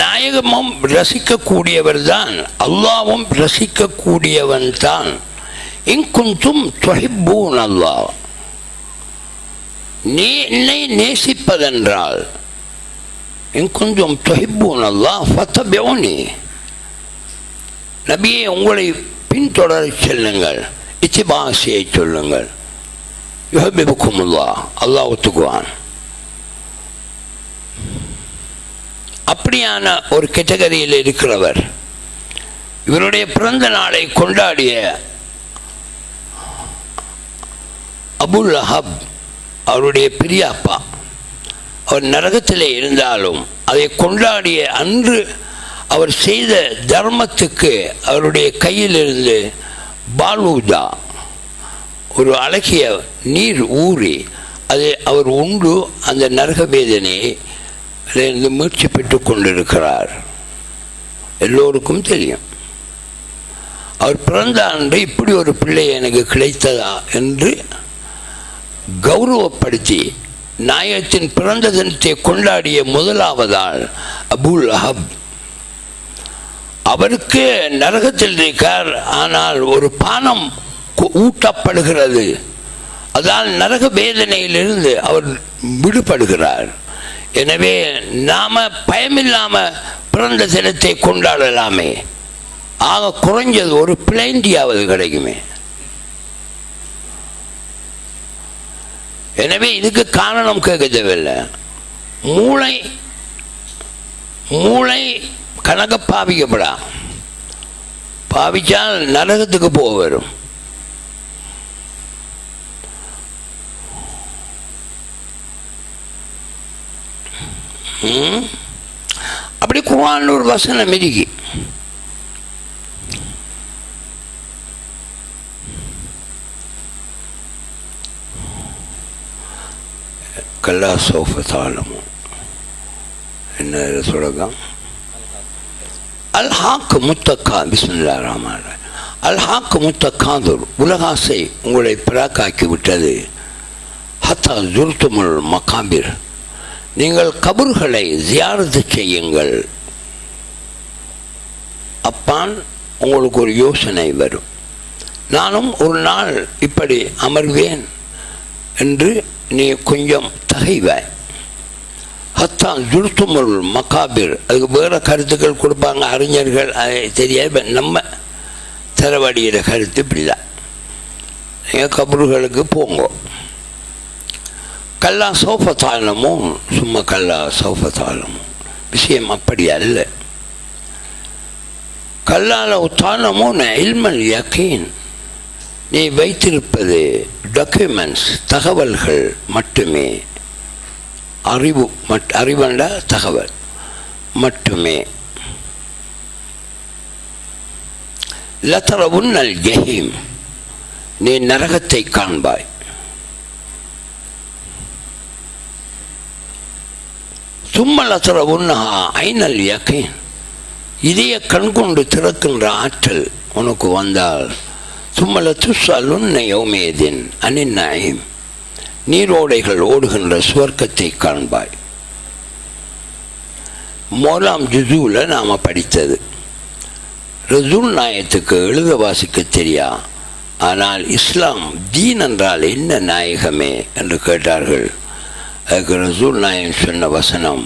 நாயகமும் ரசிக்கக்கூடியவர் தான், அல்லாவும் ரசிக்கக்கூடியவன் தான். இன்குந்தும் துஹிப்பூன் அல்லாஹ், நீ என்னை நேசிப்பதென்றால், இன்குந்தும் துஹிப்பூன் அல்லாஹ் ஃபத்தபிஊனி, நபியை உங்களை பின்தொடர செல்லுங்கள், இத்திபா செய்ய சொல்லுங்கள். யுஹிப்புக்குமுல்லாஹ், அல்லாஹ் ஒத்துக்குவான். அப்படியான ஒரு கேட்டகரியில் இருக்கிறவர். இவருடைய பிறந்த நாளை கொண்டாடிய அபுல் லஹப், அவருடைய பெரியப்பா, அவர் நரகத்திலே இருந்தாலும் அதை கொண்டாடிய அன்று அவர் செய்த தர்மத்துக்கு அவருடைய கையிலிருந்து பாலூதா, ஒரு அழகிய நீர் ஊறி அதை அவர் உண்டு அந்த நரக வேதனையை அதிலிருந்து மீட்சி பெற்று கொண்டிருக்கிறார். எல்லோருக்கும் தெரியும். அவர் பிறந்த அன்று இப்படி ஒரு பிள்ளை எனக்கு கிடைத்ததா என்று கௌரவப்படுத்தி நாயகத்தின் பிறந்த தினத்தை கொண்டாடிய முதலாவதால் அபுல் லஹப். அவருக்கு நரகத்தில் இருக்கார், ஆனால் ஒரு பானம் ஊட்டப்படுகிறது, அதால் நரக வேதனையிலிருந்து அவர் விடுபடுகிறார். எனவே நாம பயமில்லாம பிறந்த தினத்தை கொண்டாடலாமே, ஆக குறைஞ்சது ஒரு பிளேண்டியாவது கிடைக்குமே. எனவே இதுக்கு காரணம் கேட்க தேவையில்லை. மூளை மூளை கணக்க பாவிக்கப்படா, பாவிச்சால் நரகத்துக்கு போக வரும். அப்படி குர்ஆன்ல ஒரு வசனம் இருக்கு. கல்லா சௌஃப தஅலமு, என்ன சொல்லுங்க, அல்ஹாக்கு முத்தக்கா, பிஸ்மில்லாஹிர் ரஹ்மானிர் ரஹீம், அல்ஹாக்கு முத்தக்காதுர், உலகாசை உங்களை பிராக்காக்கி விட்டது. ஹத்தா ஜுர்துமுல் மகாபிர், நீங்கள் கபர்களை ஜியாரத்து செய்யுங்கள். அப்பான் உங்களுக்கு ஒரு யோசனை வரும். நானும் ஒரு நாள் இப்படி அமர்வேன் என்று நீ கொஞ்சம் தகைவாய். ஹத்தா ஜுர்துமுல் மகாபிர், அதுக்கு வேறு கருத்துக்கள் கொடுப்பாங்க அறிஞர்கள், அது தெரியாது. நம்ம தரவடிகிற கருத்து இப்படிதான். நீங்கள் கபர்களுக்கு போங்க. கல்லா சௌஃபத்தாலமும் சும்மா கல்லா சௌஃபத்தாலமும் விஷயம் அப்படி அல்ல. கல்லால உத்தாலமும் இல்மல் யகீன், நீ வைத்திருப்பது டாக்குமெண்ட்ஸ், தகவல்கள் மட்டுமே. அறிவண்ட தகவல் மட்டுமே. லதரவுன்னல் ஜஹீம், நீ நரகத்தை காண்பாய். சும்ம லதரவுன்னஹா ஐனல் யகீன், இதய கண்கொண்டு திறக்கின்ற ஆற்றல் உனக்கு வந்தால் சும்ம லதுஸ்அலுன்ன யௌமஇதின் அனின் நஈம், நீரோடைகள் ஓடுகின்ற சுவர்க்கத்தை காண்பாய். மோலாம் ஜுசூல நாம் படித்தது. ரசூல் நாயத்துக்கு எழுத வாசிக்க தெரியா, ஆனால் இஸ்லாம் தீன் என்றால் என்ன நாயகமே என்று கேட்டார்கள். அதுக்கு ரசூல் நாயகம் சொன்ன வசனம்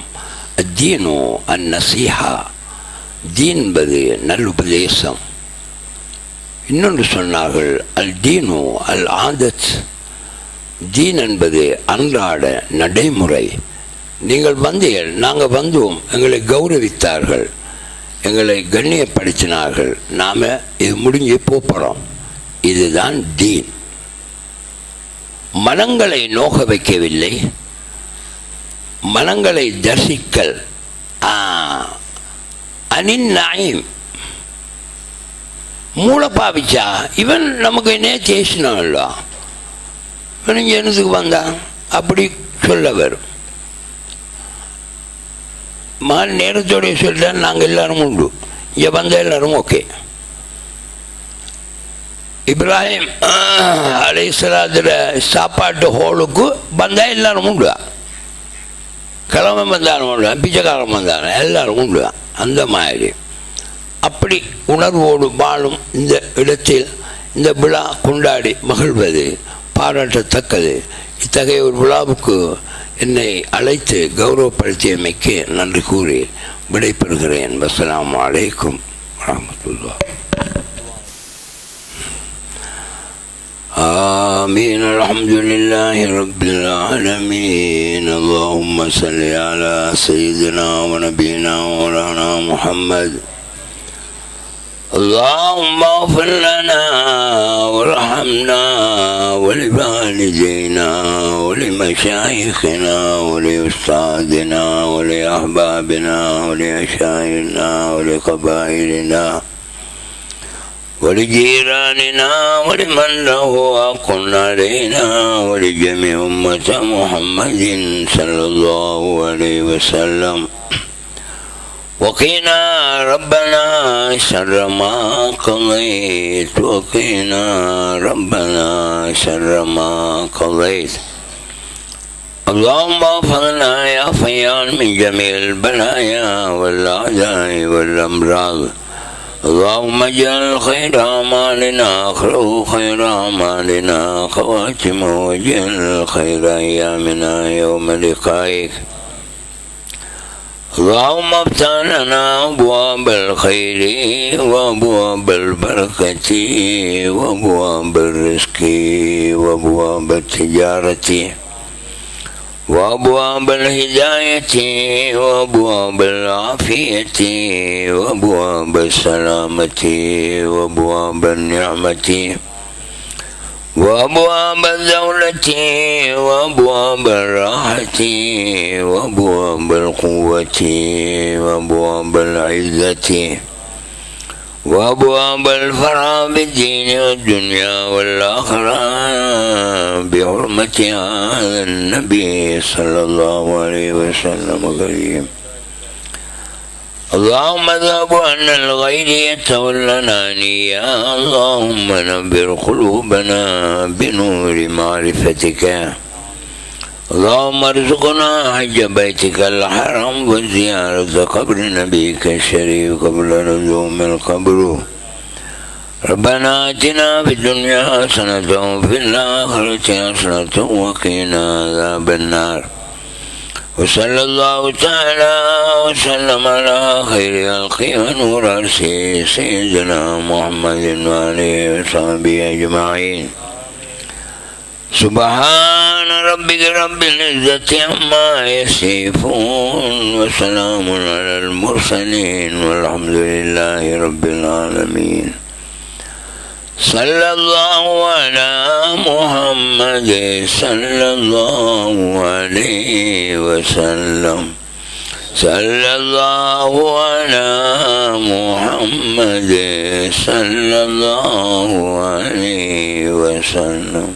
தீனு அன் நசீஹா, தீன் என்பது நல்லுபதேசம். இன்னொன்று சொன்னார்கள் அல் தீனு அல் ஆதத், தீன் என்பது அன்றாட நடைமுறை. நீங்கள் வந்தீர்கள், நாங்கள் வந்தோம், எங்களை கௌரவித்தார்கள், எங்களை கண்ணியப்படுத்தினார்கள், நாம் இது முடிஞ்சு போகிறோம். இதுதான் தீன். மனங்களை நோக வைக்கவில்லை, மனங்களை தரிசிக்கல். அனின் நஈம், மூளை பாவிச்சா இவன் நமக்கு என்ன தேசினான்ல, இவன் இங்கே என்னதுக்கு வந்தான் அப்படி சொல்ல வரும். மால் நேரத்தோடைய சொல்லிட்டா நாங்கள் எல்லாரும் உண்டு, இங்கே வந்த எல்லாரும் ஓகே. இப்ராஹிம் அலைஹிஸ்ஸலாத்துல சாப்பாட்டு ஹோலுக்கு வந்தால் எல்லாரும் உண்டு, கிழமை வந்தாலும் உண்டு, பிச்சைக்காரன் வந்தாலும் எல்லாரும் உண்டு. அந்த மாதிரி அப்படி உணர்வோடு வாழும் இந்த இடத்தில் இந்த விழா கொண்டாடி மகிழ்வது பாராட்டத்தக்கது. இத்தகைய ஒரு விழாவுக்கு என்னை அழைத்து கௌரவப்படுத்தியமைக்கு நன்றி கூறி விடைபெறுகிறேன். அஸ்ஸலாமு அலைக்கும் வரஹ்மத்துல்லாஹ். آمين. الحمد لله رب العالمين. اللهم صل على سيدنا ونبينا مولانا محمد. اللهم اغفر لنا وارحمنا ولوالدينا ولمشايخنا ولأستاذنا ولأحبابنا ولأشاعرنا ولقبائلنا ولجيراننا ولمن له حق علينا ولجميع أمة محمد صلى الله عليه وسلم. وقنا ربنا شر ما قضيت، وقنا ربنا شر ما قضيت. اللهم اغفرنا يا فيان من جميع البلايا والأعداء والأمراض. اللهم اجعل خير أعمالنا آخره خير أعمالنا خواتمه، واجعل خير أيامنا يوم لقائك. اللهم افتح لنا أبواب الخير وأبواب البركة وأبواب الرزق وأبواب التجارة وأبواب الهداية وأبواب العافية وأبواب السلامة وأبواب النعمة وأبواب الدولة وأبواب الراحة وأبواب القوة وأبواب العزة وأبواب الفرح بالدين والدنيا والآخرة بحرمة هذا النبي صلى الله عليه وسلم الكريم. اللهم اذهب عنا الغير يتولنا نيا. اللهم نبر قلوبنا بنور معرفتك اللهم ارزقنا حج بيتك الحرام وزيارة قبر نبيك الشريف قبل نزول القبر. ربنا آتنا في الدنيا حسنة وفي الآخرة حسنة وقنا عذاب النار. وصلى الله تعالى وسلم على خير خلقه ونور عرشه سيدنا محمد وآله وصحبه أجمعين. سبحان ربك رب العزة عما يصفون وسلام على المرسلين والحمد لله رب العالمين. صلى الله على محمد صلى الله عليه وسلم. صلى الله على محمد صلى الله عليه وسلم.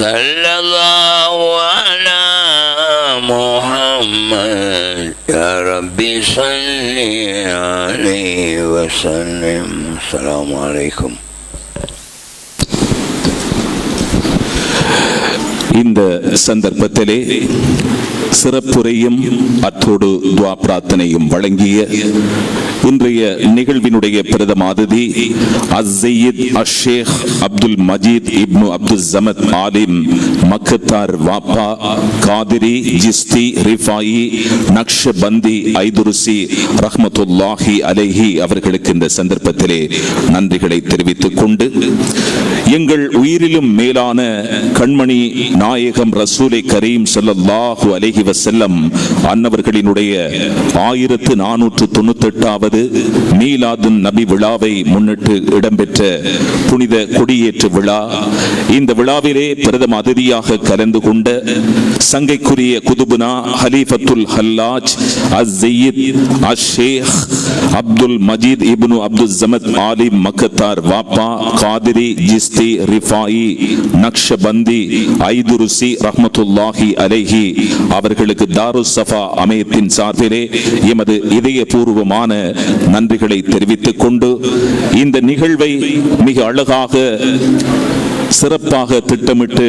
صلى الله على محمد يا ربي صل عليه وسلم. السلام عليكم. இந்த சந்தர்ப்பத்திலே சிறப்புரையும் அத்தோடு துஆ பிரார்த்தனையும் வழங்கிய இன்றைய நிகழ்வினுடைய பிரதம அதிதி அஸ்ஸையித் அஷேக் அப்துல் மஜீத் இப்னு அப்துல் ஸமத் ஆலிம் மக்கத்தார் வாப்பா காதிரி ஜிஸ்தி ரிஃபாயி நக்ஷபந்தி ஐதுருசி ரஹ்மத்துல்லாஹி அலைஹி அவர்களுக்கு இந்த சந்தர்ப்பத்திலே நன்றிகளை தெரிவித்துக் கொண்டு எங்கள் உயிரிலும் மேலான கண்மணி நாயகம் ரசூலை கரீம் ஸல்லல்லாஹு அலைஹி வஸல்லம் அன்னவர்களினுடைய 1498வது மீலாதுன் நபி விழாவை முன்னிட்டு இடம்பெற்ற புனித கொடியேற்று விழா. இந்த விழாவிலே பிரதம அதிதியாக கலந்து கொண்ட சங்கைக்குரிய குதுபுனா ஹலீஃபத்துல் ஹல்லாஜ் அஸ்ஸையித் அஷேக் அப்துல் மஜீத் இப்னு அப்துல் ஸமத் ஆலிம் மக்கத்தார் வாப்பா காதிரி ஜிஸ்தி ரிஃபாயி நக்ஷபந்தி ஐதுருசி ரஹ்மத்துல்லாஹி அலைஹி அவர்களுக்கு தாருஸ் ஸஃபா அமையத்தின் சார்பிலே எமது இதயபூர்வமான நன்றிகளை தெரிவித்துக் கொண்டு இந்த நிகழ்வை மிக அழகாக சிறப்பாக திட்டமிட்டு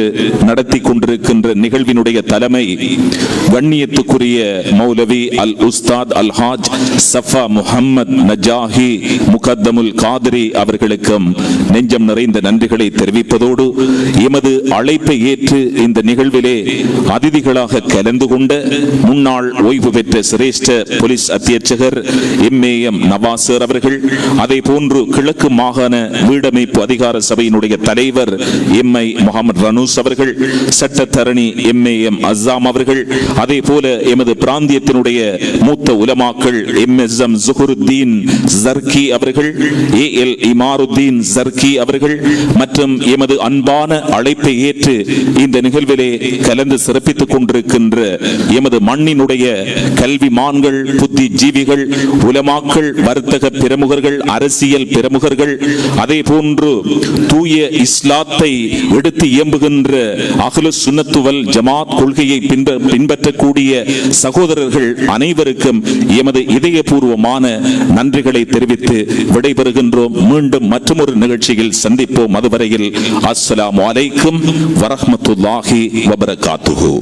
நடத்தி கொண்டிருக்கின்ற நிகழ்வினுடைய தலைமை கண்ணியத்துக்குரிய மௌலவி அல் உஸ்தாத் அல் ஹாஜ் சஃபா முஹம்மத் நஜாஹி முகத்தமுல் காதிரி அவர்களுக்கும் நெஞ்சம் நிறைந்த நன்றிகளை தெரிவிப்பதோடு எமது அழைப்பை ஏற்று இந்த நிகழ்விலே அதிதிகளாக கலந்து கொண்ட முன்னாள் ஓய்வு பெற்ற சிரேஷ்ட போலீஸ் அத்தியட்சகர் எம்ஏஎம் நவாசர் அவர்கள், அதே போன்று கிழக்கு மாகாண வீடமைப்பு அதிகார சபையினுடைய தலைவர் எம்ஐ முகமது ரனூஸ் அவர்கள், சட்டத்தரணி எம்ஏஎம் அஸ்ஸாம் அவர்கள், அதே போல எமது பிராந்தியத்தினுடைய மூத்த உலமாக்கள் எம்எஸ்எம் ஜுஹருத்தீன் ஜர்கி அவர்கள், ஏஎல் இமாருத்தீன் ஜர்கி அவர்கள் மற்றும் எமது அன்பான அழைப்பை ஏற்று இந்த நிகழ்விலே கலந்து சிறப்பித்துக் கொண்டிருக்கின்ற எமது மண்ணினுடைய கல்விமான்கள், புத்திஜீவிகள், உலமாக்கள், வர்த்தக பிரமுகர்கள், அரசியல் பிரமுகர்கள், அதே போன்று தூய இஸ்லாத்தை எடுத்து இயம்புகின்ற அஹ்லுஸ் சுன்னத்து வல் ஜமாத் கொள்கையை பின்பற்றக்கூடிய சகோதரர்கள் அனைவருக்கும் எமது இதயபூர்வமான நன்றிகளை தெரிவித்து விடைபெறுகின்றோம். மீண்டும் மற்றொரு நிகழ்ச்சியில் சந்திப்போம். அதுவரையில் அஸ்ஸலாமு அலைக்கும் வரஹ்மத்துல்லாஹி வபரகாத்துஹு.